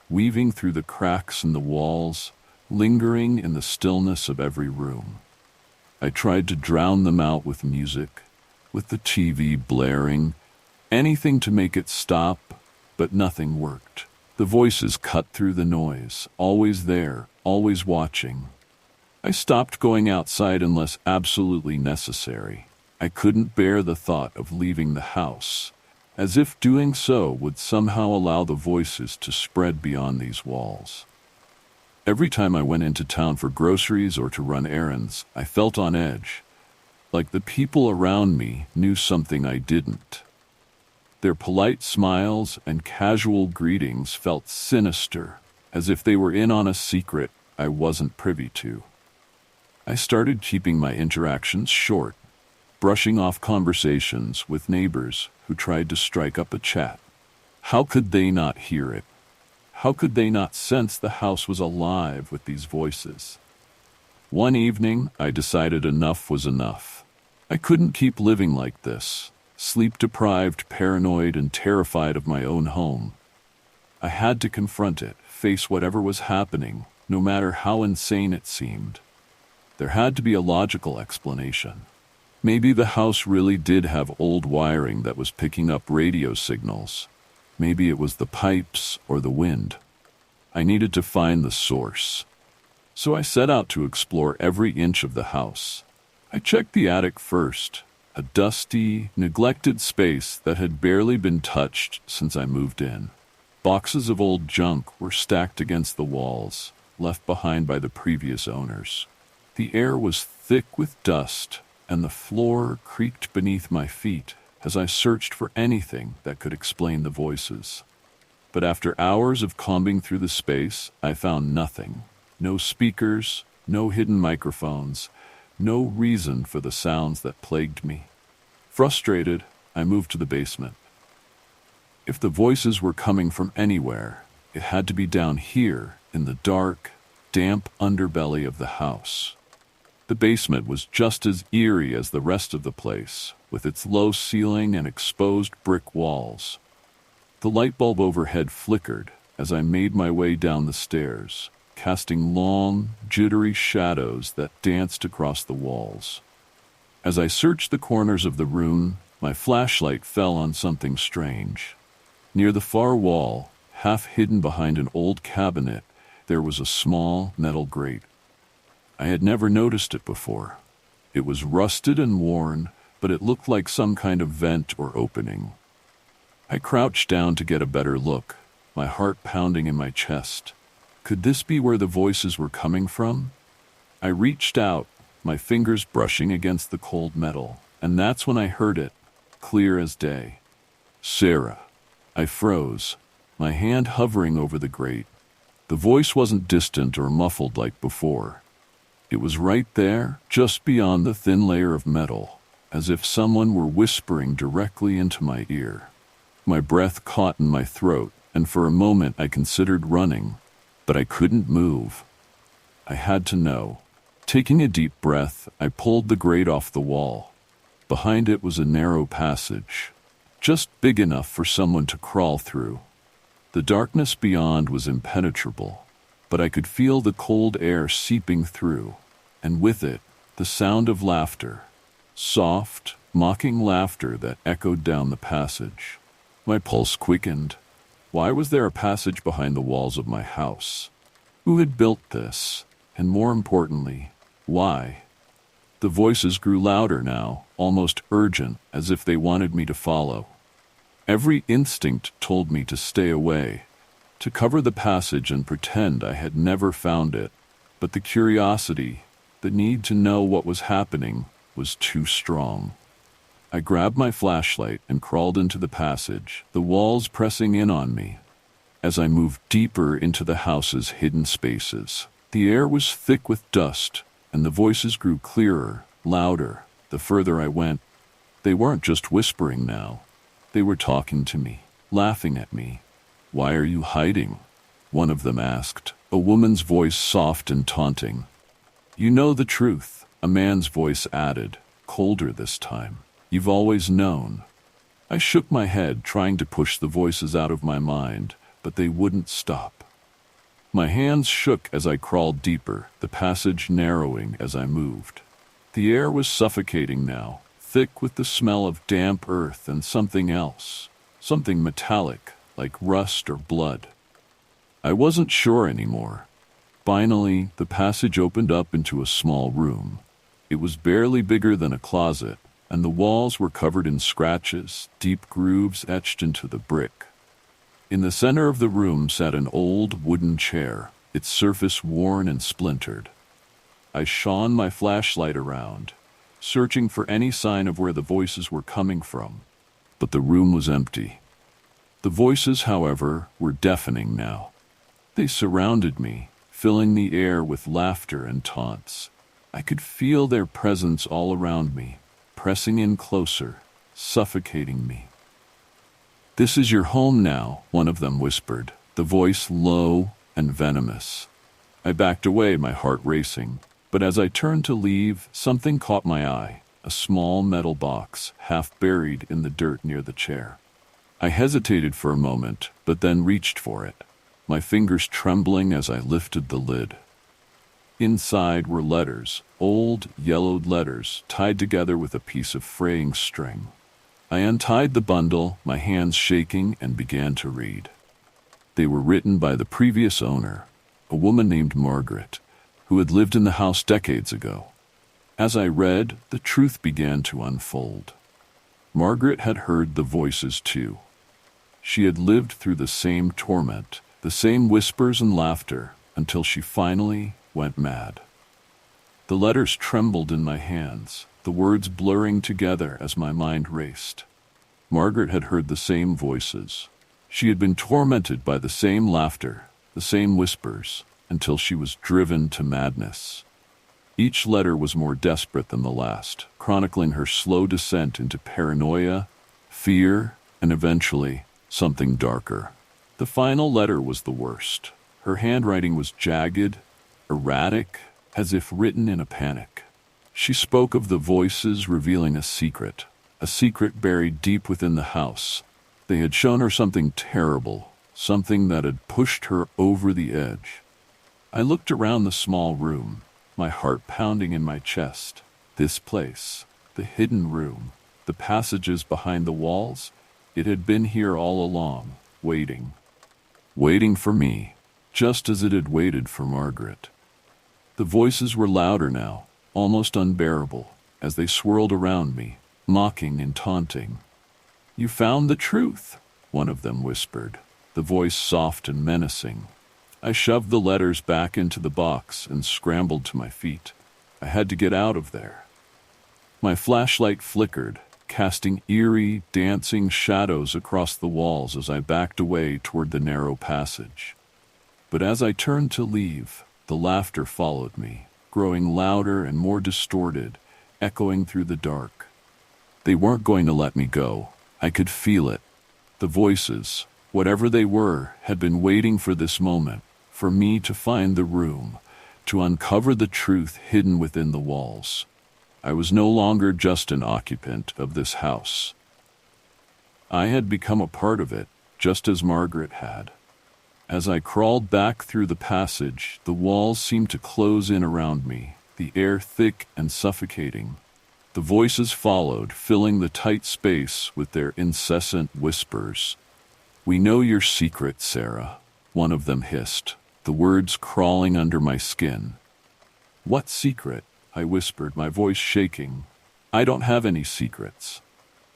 weaving through the cracks in the walls, lingering in the stillness of every room. I tried to drown them out with music, with the TV blaring, anything to make it stop, but nothing worked. The voices cut through the noise, always there, always watching. I stopped going outside unless absolutely necessary. I couldn't bear the thought of leaving the house, as if doing so would somehow allow the voices to spread beyond these walls. Every time I went into town for groceries or to run errands, I felt on edge, like the people around me knew something I didn't. Their polite smiles and casual greetings felt sinister, as if they were in on a secret I wasn't privy to. I started keeping my interactions short, brushing off conversations with neighbors who tried to strike up a chat. How could they not hear it? How could they not sense the house was alive with these voices? One evening, I decided enough was enough. I couldn't keep living like this, sleep-deprived, paranoid, and terrified of my own home. I had to confront it, face whatever was happening, no matter how insane it seemed. There had to be a logical explanation. Maybe the house really did have old wiring that was picking up radio signals. Maybe it was the pipes or the wind. I needed to find the source. So I set out to explore every inch of the house. I checked the attic first, a dusty, neglected space that had barely been touched since I moved in. Boxes of old junk were stacked against the walls, left behind by the previous owners. The air was thick with dust, and the floor creaked beneath my feet as I searched for anything that could explain the voices. But after hours of combing through the space, I found nothing. No speakers, no hidden microphones, no reason for the sounds that plagued me. Frustrated, I moved to the basement. If the voices were coming from anywhere, it had to be down here in the dark, damp underbelly of the house. The basement was just as eerie as the rest of the place, with its low ceiling and exposed brick walls. The light bulb overhead flickered as I made my way down the stairs, casting long, jittery shadows that danced across the walls. As I searched the corners of the room, my flashlight fell on something strange. Near the far wall, half hidden behind an old cabinet, there was a small metal grate. I had never noticed it before. It was rusted and worn, but it looked like some kind of vent or opening. I crouched down to get a better look, my heart pounding in my chest. Could this be where the voices were coming from? I reached out, my fingers brushing against the cold metal, and that's when I heard it, clear as day. Sarah. I froze, my hand hovering over the grate. The voice wasn't distant or muffled like before. It was right there, just beyond the thin layer of metal, as if someone were whispering directly into my ear. My breath caught in my throat, and for a moment I considered running, but I couldn't move. I had to know. Taking a deep breath, I pulled the grate off the wall. Behind it was a narrow passage, just big enough for someone to crawl through. The darkness beyond was impenetrable, but I could feel the cold air seeping through, and with it, the sound of laughter. Soft, mocking laughter that echoed down the passage. My pulse quickened. Why was there a passage behind the walls of my house? Who had built this? And more importantly, why? The voices grew louder now, almost urgent, as if they wanted me to follow. Every instinct told me to stay away, to cover the passage and pretend I had never found it. But the curiosity, the need to know what was happening, was too strong. I grabbed my flashlight and crawled into the passage, the walls pressing in on me. As I moved deeper into the house's hidden spaces, the air was thick with dust, and the voices grew clearer, louder. The further I went, they weren't just whispering now. They were talking to me, laughing at me. "Why are you hiding?" one of them asked, a woman's voice soft and taunting. "You know the truth," a man's voice added, colder this time. "You've always known." I shook my head, trying to push the voices out of my mind, but they wouldn't stop. My hands shook as I crawled deeper, the passage narrowing as I moved. The air was suffocating now, thick with the smell of damp earth and something else, something metallic, like rust or blood. I wasn't sure anymore. Finally, the passage opened up into a small room. It was barely bigger than a closet, and the walls were covered in scratches, deep grooves etched into the brick. In the center of the room sat an old wooden chair, its surface worn and splintered. I shone my flashlight around, searching for any sign of where the voices were coming from, but the room was empty. The voices, however, were deafening now. They surrounded me, filling the air with laughter and taunts. I could feel their presence all around me, pressing in closer, suffocating me. "This is your home now," one of them whispered, the voice low and venomous. I backed away, my heart racing, but as I turned to leave, something caught my eye, a small metal box, half buried in the dirt near the chair. I hesitated for a moment, but then reached for it, my fingers trembling as I lifted the lid. Inside were letters, old, yellowed letters, tied together with a piece of fraying string. I untied the bundle, my hands shaking, and began to read. They were written by the previous owner, a woman named Margaret, who had lived in the house decades ago. As I read, the truth began to unfold. Margaret had heard the voices too. She had lived through the same torment, the same whispers and laughter, until she finally went mad. The letters trembled in my hands, the words blurring together as my mind raced. Margaret had heard the same voices. She had been tormented by the same laughter, the same whispers, until she was driven to madness. Each letter was more desperate than the last, chronicling her slow descent into paranoia, fear, and eventually, something darker. The final letter was the worst. Her handwriting was jagged, erratic, as if written in a panic. She spoke of the voices revealing a secret buried deep within the house. They had shown her something terrible, something that had pushed her over the edge. I looked around the small room, my heart pounding in my chest. This place, the hidden room, the passages behind the walls, it had been here all along, waiting. Waiting for me, just as it had waited for Margaret. The voices were louder now, almost unbearable, as they swirled around me, mocking and taunting. "You found the truth," one of them whispered, the voice soft and menacing. I shoved the letters back into the box and scrambled to my feet. I had to get out of there. My flashlight flickered, casting eerie, dancing shadows across the walls as I backed away toward the narrow passage. But as I turned to leave, the laughter followed me, growing louder and more distorted, echoing through the dark. They weren't going to let me go. I could feel it. The voices, whatever they were, had been waiting for this moment, for me to find the room, to uncover the truth hidden within the walls. I was no longer just an occupant of this house. I had become a part of it, just as Margaret had. As I crawled back through the passage, the walls seemed to close in around me, the air thick and suffocating. The voices followed, filling the tight space with their incessant whispers. "We know your secret, Sarah," one of them hissed, the words crawling under my skin. "What secret?" I whispered, my voice shaking. "I don't have any secrets."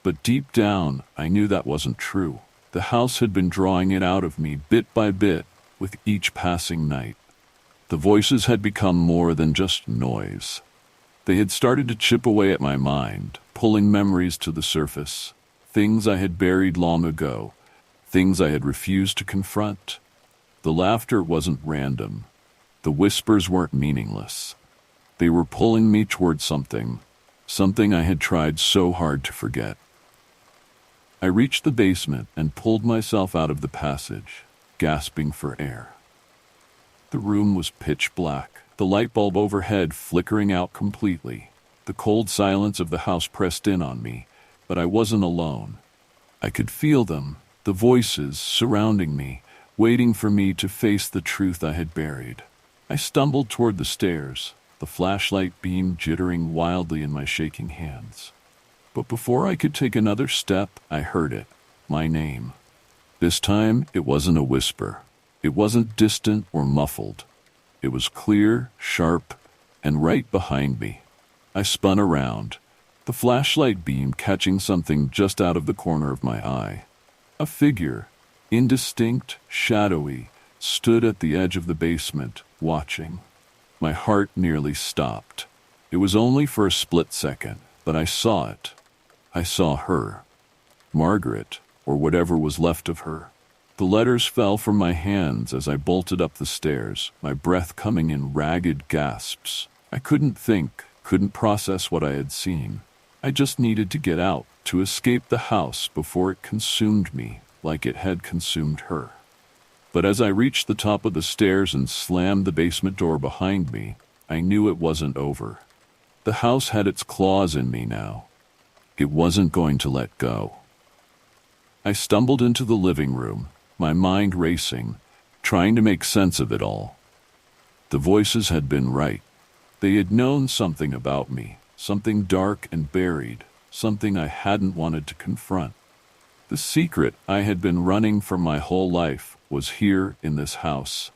But deep down, I knew that wasn't true. The house had been drawing it out of me bit by bit with each passing night. The voices had become more than just noise. They had started to chip away at my mind, pulling memories to the surface, things I had buried long ago, things I had refused to confront. The laughter wasn't random. The whispers weren't meaningless. They were pulling me toward something I had tried so hard to forget. I reached the basement and pulled myself out of the passage, gasping for air. The room was pitch black, the light bulb overhead flickering out completely. The cold silence of the house pressed in on me, but I wasn't alone. I could feel them, the voices surrounding me, waiting for me to face the truth I had buried. I stumbled toward the stairs, the flashlight beam jittering wildly in my shaking hands. But before I could take another step, I heard it, my name. This time, it wasn't a whisper. It wasn't distant or muffled. It was clear, sharp, and right behind me. I spun around, the flashlight beam catching something just out of the corner of my eye. A figure, indistinct, shadowy, stood at the edge of the basement, watching. My heart nearly stopped. It was only for a split second, but I saw it. I saw her. Margaret, or whatever was left of her. The letters fell from my hands as I bolted up the stairs, my breath coming in ragged gasps. I couldn't think, couldn't process what I had seen. I just needed to get out, to escape the house before it consumed me, like it had consumed her. But as I reached the top of the stairs and slammed the basement door behind me, I knew it wasn't over. The house had its claws in me now. It wasn't going to let go. I stumbled into the living room, my mind racing, trying to make sense of it all. The voices had been right. They had known something about me, something dark and buried, something I hadn't wanted to confront. The secret I had been running from my whole life was here in this house,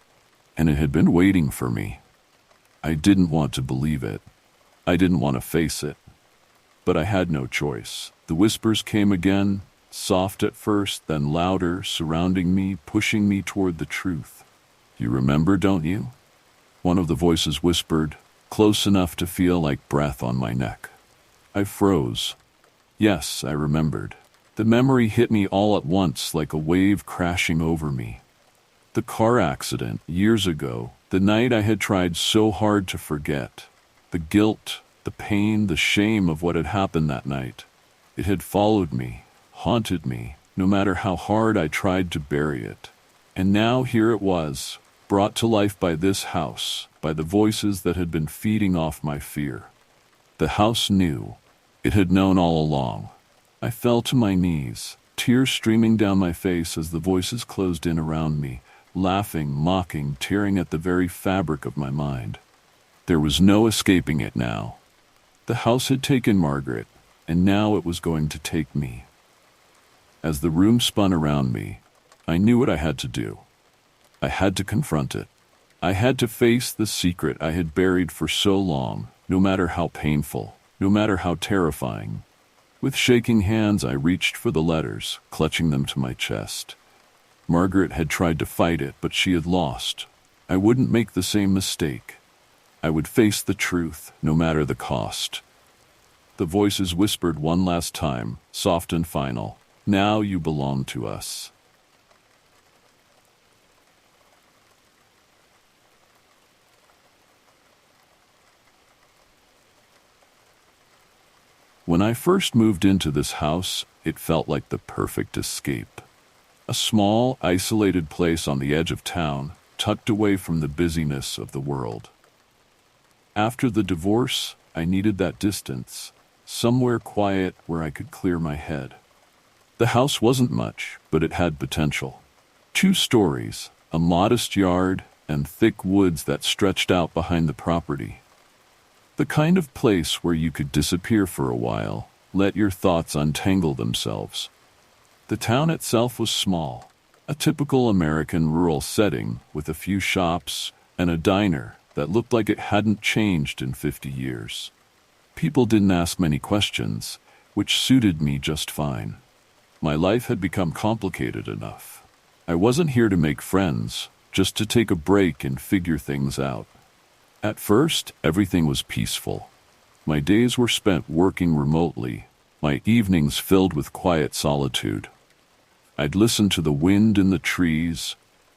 and it had been waiting for me. I didn't want to believe it. I didn't want to face it. But I had no choice. The whispers came again, soft at first, then louder, surrounding me, pushing me toward the truth. "You remember, don't you?" One of the voices whispered, close enough to feel like breath on my neck. I froze. Yes, I remembered. The memory hit me all at once like a wave crashing over me. The car accident, years ago, the night I had tried so hard to forget. The guilt, the pain, the shame of what had happened that night. It had followed me, haunted me, no matter how hard I tried to bury it. And now here it was, brought to life by this house, by the voices that had been feeding off my fear. The house knew. It had known all along. I fell to my knees, tears streaming down my face as the voices closed in around me, laughing, mocking, tearing at the very fabric of my mind. There was no escaping it now. The house had taken Margaret, and now it was going to take me. As the room spun around me, I knew what I had to do. I had to confront it. I had to face the secret I had buried for so long, no matter how painful, no matter how terrifying. With shaking hands, I reached for the letters, clutching them to my chest. Margaret had tried to fight it, but she had lost. I wouldn't make the same mistake. I would face the truth, no matter the cost. The voices whispered one last time, soft and final. "Now you belong to us." When I first moved into this house, it felt like the perfect escape. A small, isolated place on the edge of town, tucked away from the busyness of the world. After the divorce, I needed that distance, somewhere quiet where I could clear my head. The house wasn't much, but it had potential. 2 stories, a modest yard, and thick woods that stretched out behind the property. The kind of place where you could disappear for a while, let your thoughts untangle themselves. The town itself was small, a typical American rural setting with a few shops and a diner that looked like it hadn't changed in 50 years. People didn't ask many questions, which suited me just fine. My life had become complicated enough. I wasn't here to make friends, just to take a break and figure things out. At first, everything was peaceful. My days were spent working remotely, my evenings filled with quiet solitude. I'd listen to the wind in the trees,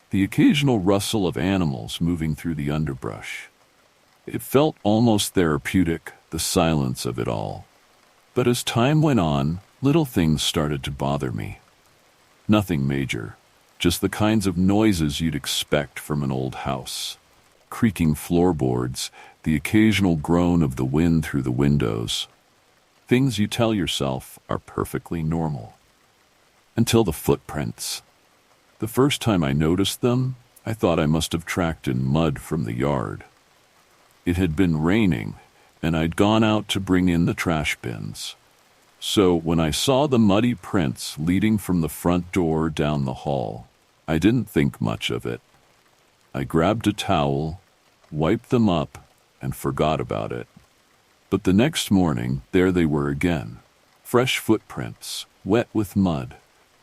the occasional rustle of animals moving through the underbrush. It felt almost therapeutic, the silence of it all. But as time went on, little things started to bother me. Nothing major, just the kinds of noises you'd expect from an old house. Creaking floorboards, the occasional groan of the wind through the windows. Things you tell yourself are perfectly normal. Until the footprints. The first time I noticed them, I thought I must have tracked in mud from the yard. It had been raining, and I'd gone out to bring in the trash bins. So when I saw the muddy prints leading from the front door down the hall, I didn't think much of it. I grabbed a towel, wiped them up, and forgot about it. But the next morning, there they were again. Fresh footprints, wet with mud,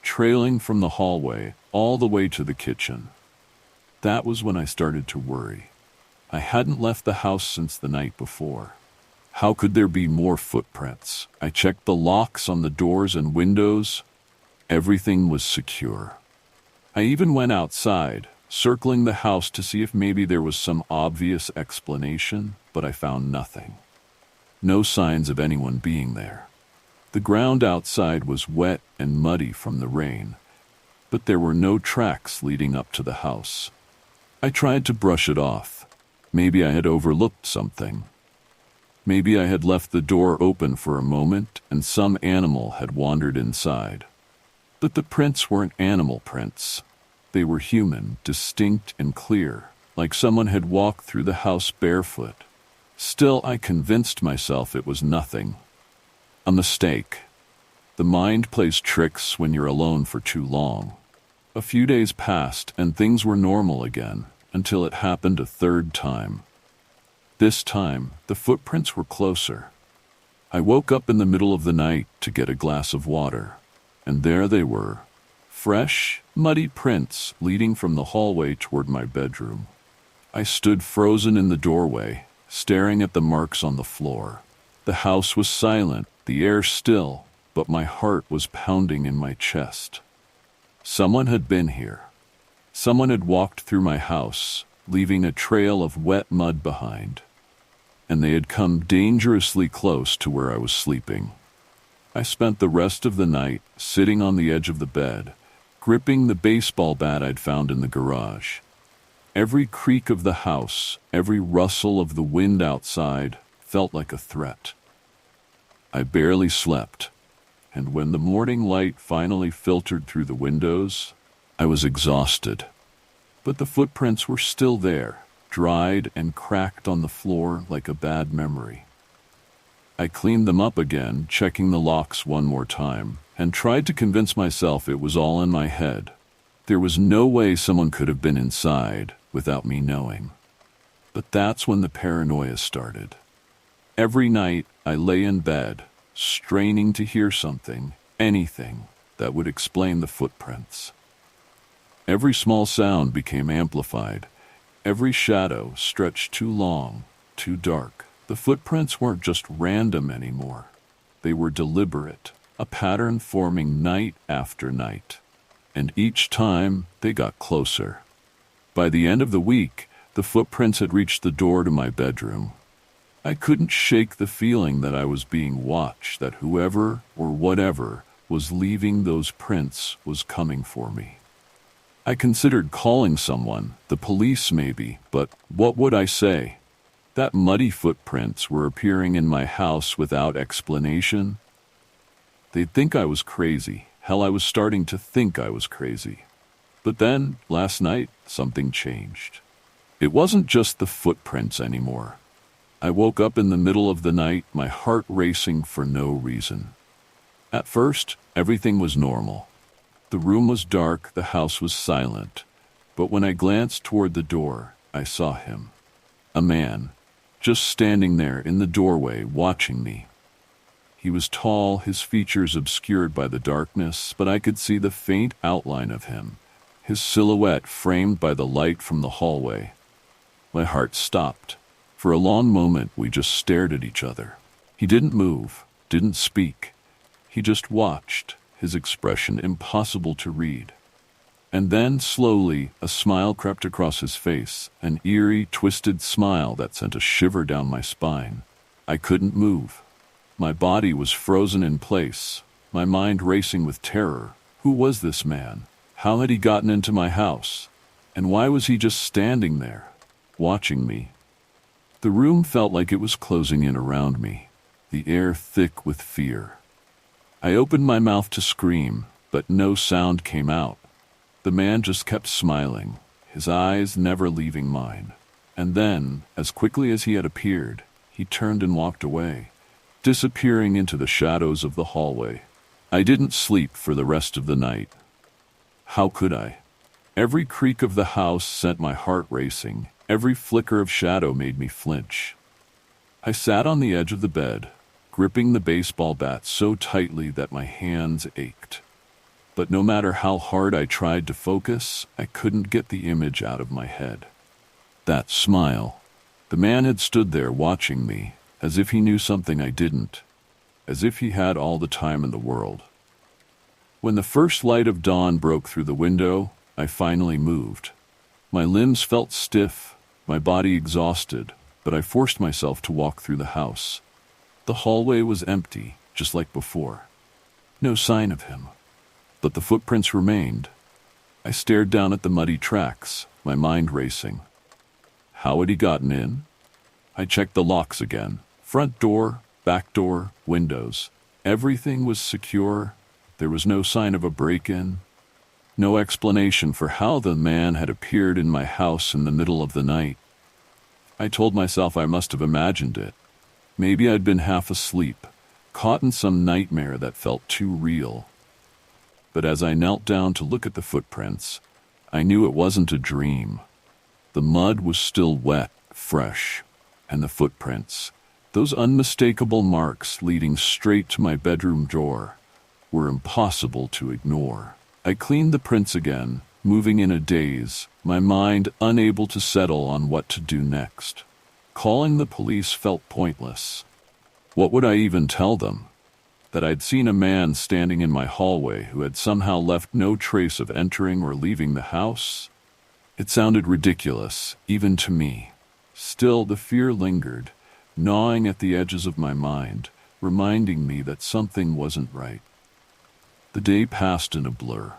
trailing from the hallway all the way to the kitchen. That was when I started to worry. I hadn't left the house since the night before. How could there be more footprints? I checked the locks on the doors and windows. Everything was secure. I even went outside, circling the house to see if maybe there was some obvious explanation, but I found nothing. No signs of anyone being there. The ground outside was wet and muddy from the rain, but there were no tracks leading up to the house. I tried to brush it off. Maybe I had overlooked something. Maybe I had left the door open for a moment and some animal had wandered inside. But the prints weren't animal prints. They were human, distinct and clear, like someone had walked through the house barefoot. Still, I convinced myself it was nothing. A mistake. The mind plays tricks when you're alone for too long. A few days passed and things were normal again, until it happened a third time. This time, the footprints were closer. I woke up in the middle of the night to get a glass of water, and there they were. Fresh, muddy prints leading from the hallway toward my bedroom. I stood frozen in the doorway, staring at the marks on the floor. The house was silent, the air still, but my heart was pounding in my chest. Someone had been here. Someone had walked through my house, leaving a trail of wet mud behind. And they had come dangerously close to where I was sleeping. I spent the rest of the night sitting on the edge of the bed, gripping the baseball bat I'd found in the garage. Every creak of the house, every rustle of the wind outside felt like a threat. I barely slept, and when the morning light finally filtered through the windows, I was exhausted. But the footprints were still there, dried and cracked on the floor like a bad memory. I cleaned them up again, checking the locks one more time, and tried to convince myself it was all in my head. There was no way someone could have been inside without me knowing. But that's when the paranoia started. Every night, I lay in bed, straining to hear something, anything, that would explain the footprints. Every small sound became amplified. Every shadow stretched too long, too dark. The footprints weren't just random anymore. They were deliberate, a pattern forming night after night. And each time, they got closer. By the end of the week, the footprints had reached the door to my bedroom. I couldn't shake the feeling that I was being watched, that whoever or whatever was leaving those prints was coming for me. I considered calling someone, the police maybe, but what would I say? That muddy footprints were appearing in my house without explanation. They'd think I was crazy. Hell, I was starting to think I was crazy. But then, last night, something changed. It wasn't just the footprints anymore. I woke up in the middle of the night, my heart racing for no reason. At first, everything was normal. The room was dark, the house was silent. But when I glanced toward the door, I saw him. A man, just standing there in the doorway, watching me. He was tall, his features obscured by the darkness, but I could see the faint outline of him, his silhouette framed by the light from the hallway. My heart stopped. For a long moment, we just stared at each other. He didn't move, didn't speak. He just watched, his expression impossible to read. And then, slowly, a smile crept across his face, an eerie, twisted smile that sent a shiver down my spine. I couldn't move. My body was frozen in place, my mind racing with terror. Who was this man? How had he gotten into my house? And why was he just standing there, watching me? The room felt like it was closing in around me, the air thick with fear. I opened my mouth to scream, but no sound came out. The man just kept smiling, his eyes never leaving mine. And then, as quickly as he had appeared, he turned and walked away, disappearing into the shadows of the hallway. I didn't sleep for the rest of the night. How could I? Every creak of the house sent my heart racing. Every flicker of shadow made me flinch. I sat on the edge of the bed, gripping the baseball bat so tightly that my hands ached. But no matter how hard I tried to focus, I couldn't get the image out of my head. That smile. The man had stood there watching me, as if he knew something I didn't, as if he had all the time in the world. When the first light of dawn broke through the window, I finally moved. My limbs felt stiff, my body exhausted, but I forced myself to walk through the house. The hallway was empty, just like before. No sign of him. But the footprints remained. I stared down at the muddy tracks, my mind racing. How had he gotten in? I checked the locks again. Front door, back door, windows. Everything was secure. There was no sign of a break-in. No explanation for how the man had appeared in my house in the middle of the night. I told myself I must have imagined it. Maybe I'd been half asleep, caught in some nightmare that felt too real. But as I knelt down to look at the footprints, I knew it wasn't a dream. The mud was still wet, fresh, and the footprints, those unmistakable marks leading straight to my bedroom door, were impossible to ignore. I cleaned the prints again, moving in a daze, my mind unable to settle on what to do next. Calling the police felt pointless. What would I even tell them? That I'd seen a man standing in my hallway who had somehow left no trace of entering or leaving the house? It sounded ridiculous, even to me. Still, the fear lingered, gnawing at the edges of my mind, reminding me that something wasn't right. The day passed in a blur.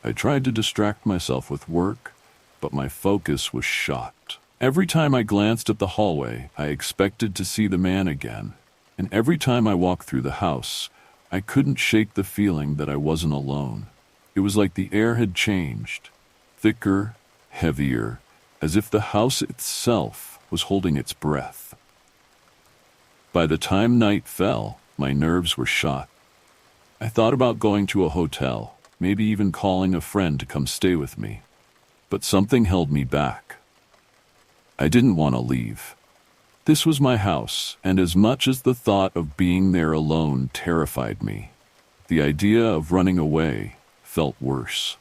I tried to distract myself with work, but my focus was shot. Every time I glanced at the hallway, I expected to see the man again. And every time I walked through the house, I couldn't shake the feeling that I wasn't alone. It was like the air had changed, thicker, heavier, as if the house itself was holding its breath. By the time night fell, my nerves were shot. I thought about going to a hotel, maybe even calling a friend to come stay with me. But something held me back. I didn't want to leave. This was my house, and as much as the thought of being there alone terrified me, the idea of running away felt worse,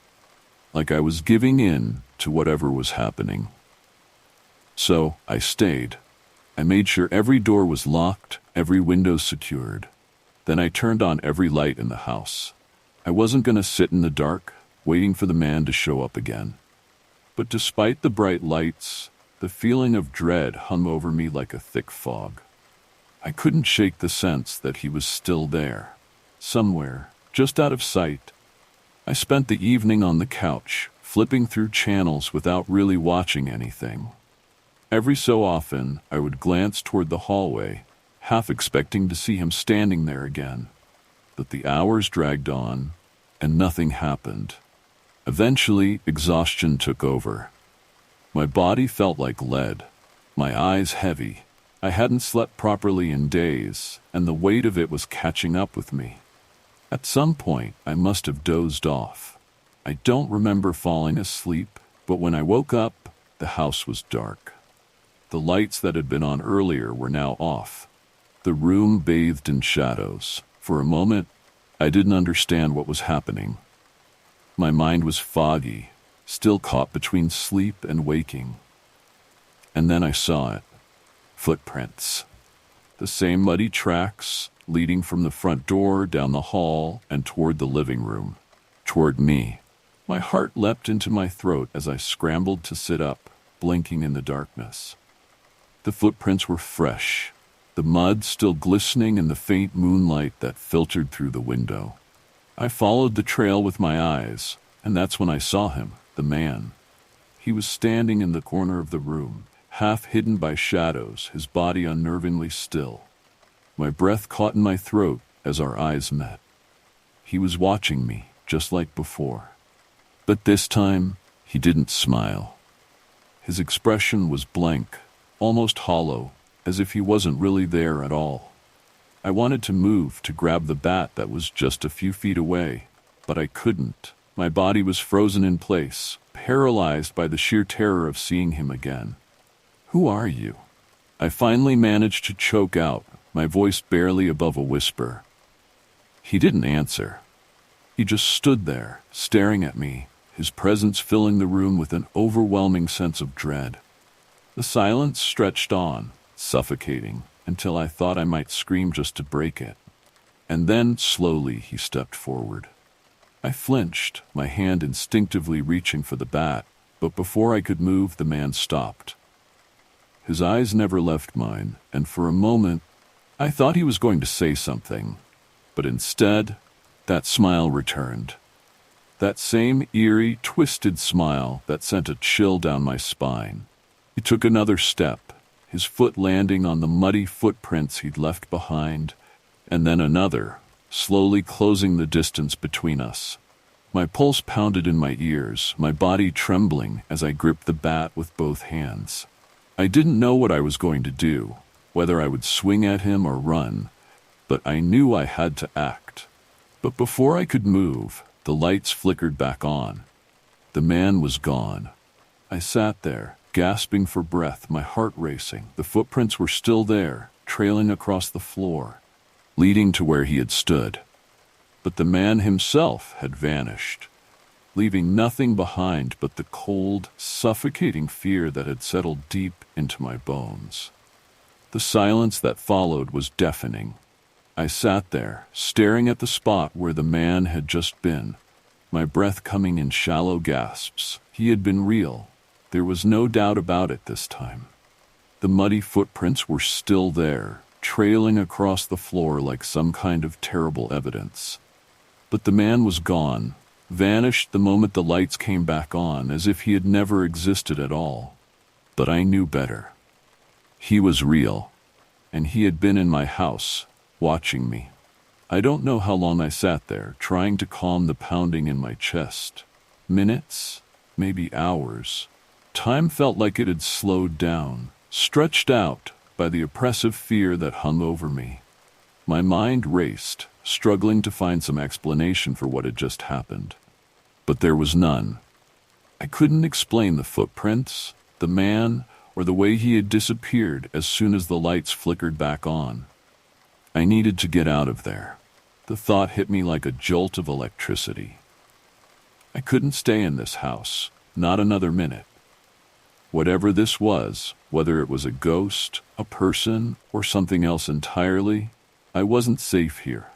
like I was giving in to whatever was happening. So I stayed. I made sure every door was locked, every window secured. Then I turned on every light in the house. I wasn't going to sit in the dark, waiting for the man to show up again. But despite the bright lights, the feeling of dread hung over me like a thick fog. I couldn't shake the sense that he was still there, somewhere, just out of sight. I spent the evening on the couch, flipping through channels without really watching anything. Every so often, I would glance toward the hallway, half expecting to see him standing there again. But the hours dragged on, and nothing happened. Eventually, exhaustion took over. My body felt like lead, my eyes heavy. I hadn't slept properly in days, and the weight of it was catching up with me. At some point, I must have dozed off. I don't remember falling asleep, but when I woke up, the house was dark. The lights that had been on earlier were now off. The room bathed in shadows. For a moment, I didn't understand what was happening. My mind was foggy, still caught between sleep and waking. And then I saw it. Footprints. The same muddy tracks leading from the front door down the hall and toward the living room. Toward me. My heart leapt into my throat as I scrambled to sit up, blinking in the darkness. The footprints were fresh, the mud still glistening in the faint moonlight that filtered through the window. I followed the trail with my eyes, and that's when I saw him, the man. He was standing in the corner of the room, half hidden by shadows, his body unnervingly still. My breath caught in my throat as our eyes met. He was watching me, just like before. But this time, he didn't smile. His expression was blank, almost hollow, as if he wasn't really there at all. I wanted to move to grab the bat that was just a few feet away, but I couldn't. My body was frozen in place, paralyzed by the sheer terror of seeing him again. "Who are you?" I finally managed to choke out, my voice barely above a whisper. He didn't answer. He just stood there, staring at me, his presence filling the room with an overwhelming sense of dread. The silence stretched on, suffocating, until I thought I might scream just to break it. And then, slowly, he stepped forward. I flinched, my hand instinctively reaching for the bat, but before I could move, the man stopped. His eyes never left mine, and for a moment, I thought he was going to say something, but instead, that smile returned. That same eerie, twisted smile that sent a chill down my spine. He took another step, his foot landing on the muddy footprints he'd left behind, and then another, slowly closing the distance between us. My pulse pounded in my ears, my body trembling as I gripped the bat with both hands. I didn't know what I was going to do, whether I would swing at him or run, but I knew I had to act. But before I could move, the lights flickered back on. The man was gone. I sat there, gasping for breath, my heart racing. The footprints were still there, trailing across the floor, leading to where he had stood. But the man himself had vanished, leaving nothing behind but the cold, suffocating fear that had settled deep into my bones. The silence that followed was deafening. I sat there, staring at the spot where the man had just been, my breath coming in shallow gasps. He had been real. There was no doubt about it this time. The muddy footprints were still there, trailing across the floor like some kind of terrible evidence. But the man was gone, vanished the moment the lights came back on, as if he had never existed at all. But I knew better. He was real, and he had been in my house, watching me. I don't know how long I sat there, trying to calm the pounding in my chest. Minutes, maybe hours. Time felt like it had slowed down, stretched out by the oppressive fear that hung over me. My mind raced, struggling to find some explanation for what had just happened. But there was none. I couldn't explain the footprints, the man, or the way he had disappeared as soon as the lights flickered back on. I needed to get out of there. The thought hit me like a jolt of electricity. I couldn't stay in this house, not another minute. Whatever this was, whether it was a ghost, a person, or something else entirely, I wasn't safe here.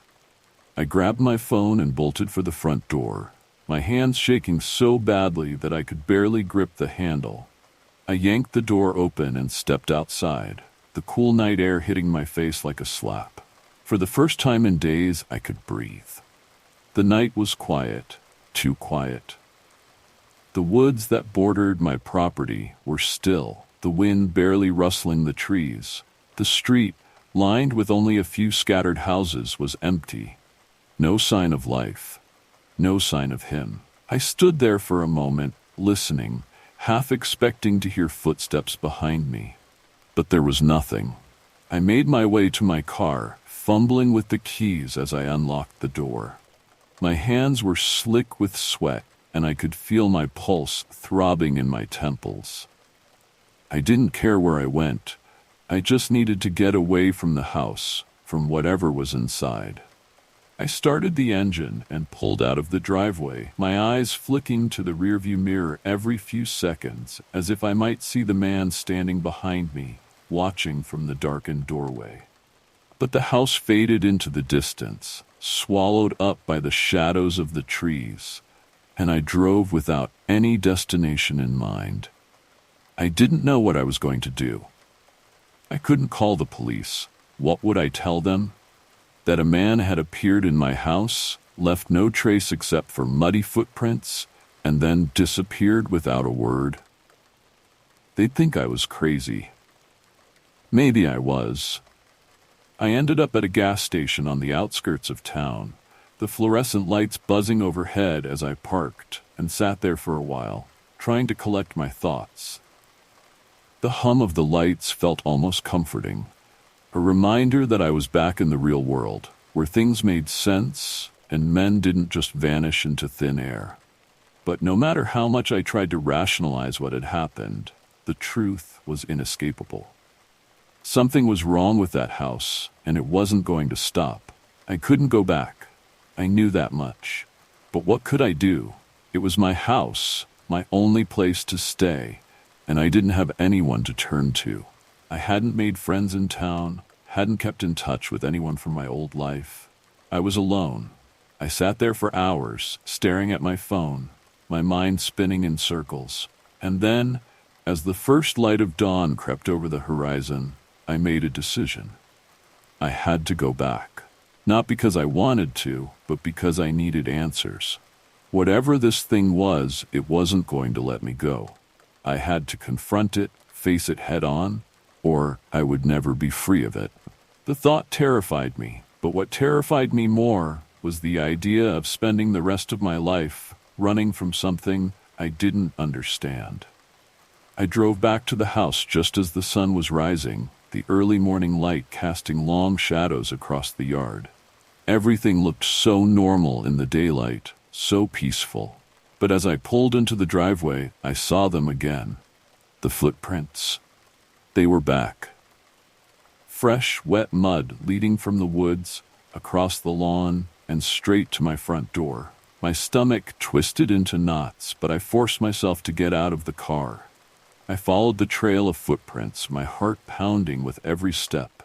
I grabbed my phone and bolted for the front door, my hands shaking so badly that I could barely grip the handle. I yanked the door open and stepped outside, the cool night air hitting my face like a slap. For the first time in days, I could breathe. The night was quiet, too quiet. The woods that bordered my property were still, the wind barely rustling the trees. The street, lined with only a few scattered houses, was empty. No sign of life. No sign of him. I stood there for a moment, listening, half expecting to hear footsteps behind me. But there was nothing. I made my way to my car, fumbling with the keys as I unlocked the door. My hands were slick with sweat, and I could feel my pulse throbbing in my temples. I didn't care where I went. I just needed to get away from the house, from whatever was inside. I started the engine and pulled out of the driveway, my eyes flicking to the rearview mirror every few seconds, as if I might see the man standing behind me, watching from the darkened doorway. But the house faded into the distance, swallowed up by the shadows of the trees, and I drove without any destination in mind. I didn't know what I was going to do. I couldn't call the police. What would I tell them? That a man had appeared in my house, left no trace except for muddy footprints, and then disappeared without a word? They'd think I was crazy. Maybe I was. I ended up at a gas station on the outskirts of town, the fluorescent lights buzzing overhead as I parked and sat there for a while, trying to collect my thoughts. The hum of the lights felt almost comforting, a reminder that I was back in the real world, where things made sense and men didn't just vanish into thin air. But no matter how much I tried to rationalize what had happened, the truth was inescapable. Something was wrong with that house, and it wasn't going to stop. I couldn't go back. I knew that much. But what could I do? It was my house, my only place to stay, and I didn't have anyone to turn to. I hadn't made friends in town, hadn't kept in touch with anyone from my old life. I was alone. I sat there for hours, staring at my phone, my mind spinning in circles. And then, as the first light of dawn crept over the horizon, I made a decision. I had to go back. Not because I wanted to, but because I needed answers. Whatever this thing was, it wasn't going to let me go. I had to confront it, face it head on, or I would never be free of it. The thought terrified me, but what terrified me more was the idea of spending the rest of my life running from something I didn't understand. I drove back to the house just as the sun was rising, the early morning light casting long shadows across the yard. Everything looked so normal in the daylight, so peaceful. But as I pulled into the driveway, I saw them again. The footprints. They were back. Fresh, wet mud leading from the woods, across the lawn, and straight to my front door. My stomach twisted into knots, but I forced myself to get out of the car. I followed the trail of footprints, my heart pounding with every step.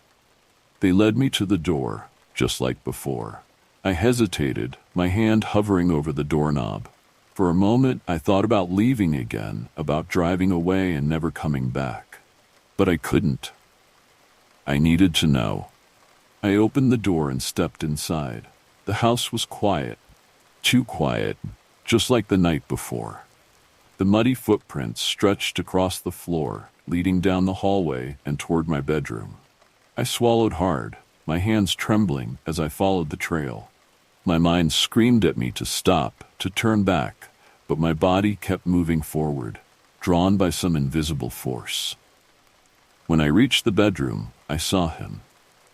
They led me to the door, just like before. I hesitated, my hand hovering over the doorknob. For a moment, I thought about leaving again, about driving away and never coming back. But I couldn't. I needed to know. I opened the door and stepped inside. The house was quiet. Too quiet, just like the night before. The muddy footprints stretched across the floor, leading down the hallway and toward my bedroom. I swallowed hard, my hands trembling as I followed the trail. My mind screamed at me to stop, to turn back, but my body kept moving forward, drawn by some invisible force. When I reached the bedroom, I saw him.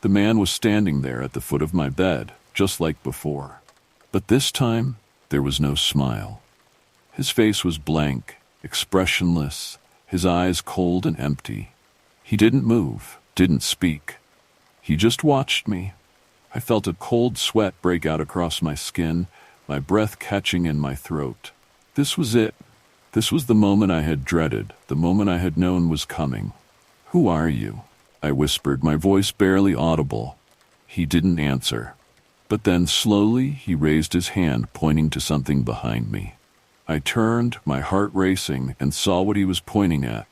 The man was standing there at the foot of my bed, just like before. But this time, there was no smile. His face was blank, expressionless, his eyes cold and empty. He didn't move, didn't speak. He just watched me. I felt a cold sweat break out across my skin, my breath catching in my throat. This was it. This was the moment I had dreaded, the moment I had known was coming. "Who are you?" I whispered, my voice barely audible. He didn't answer. But then slowly he raised his hand, pointing to something behind me. I turned, my heart racing, and saw what he was pointing at.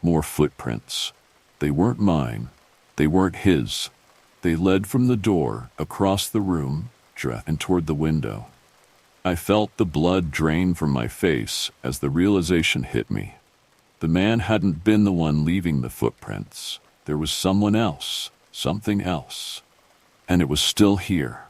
More footprints. They weren't mine. They weren't his. They led from the door, across the room, and toward the window. I felt the blood drain from my face as the realization hit me. The man hadn't been the one leaving the footprints. There was someone else, something else. And it was still here.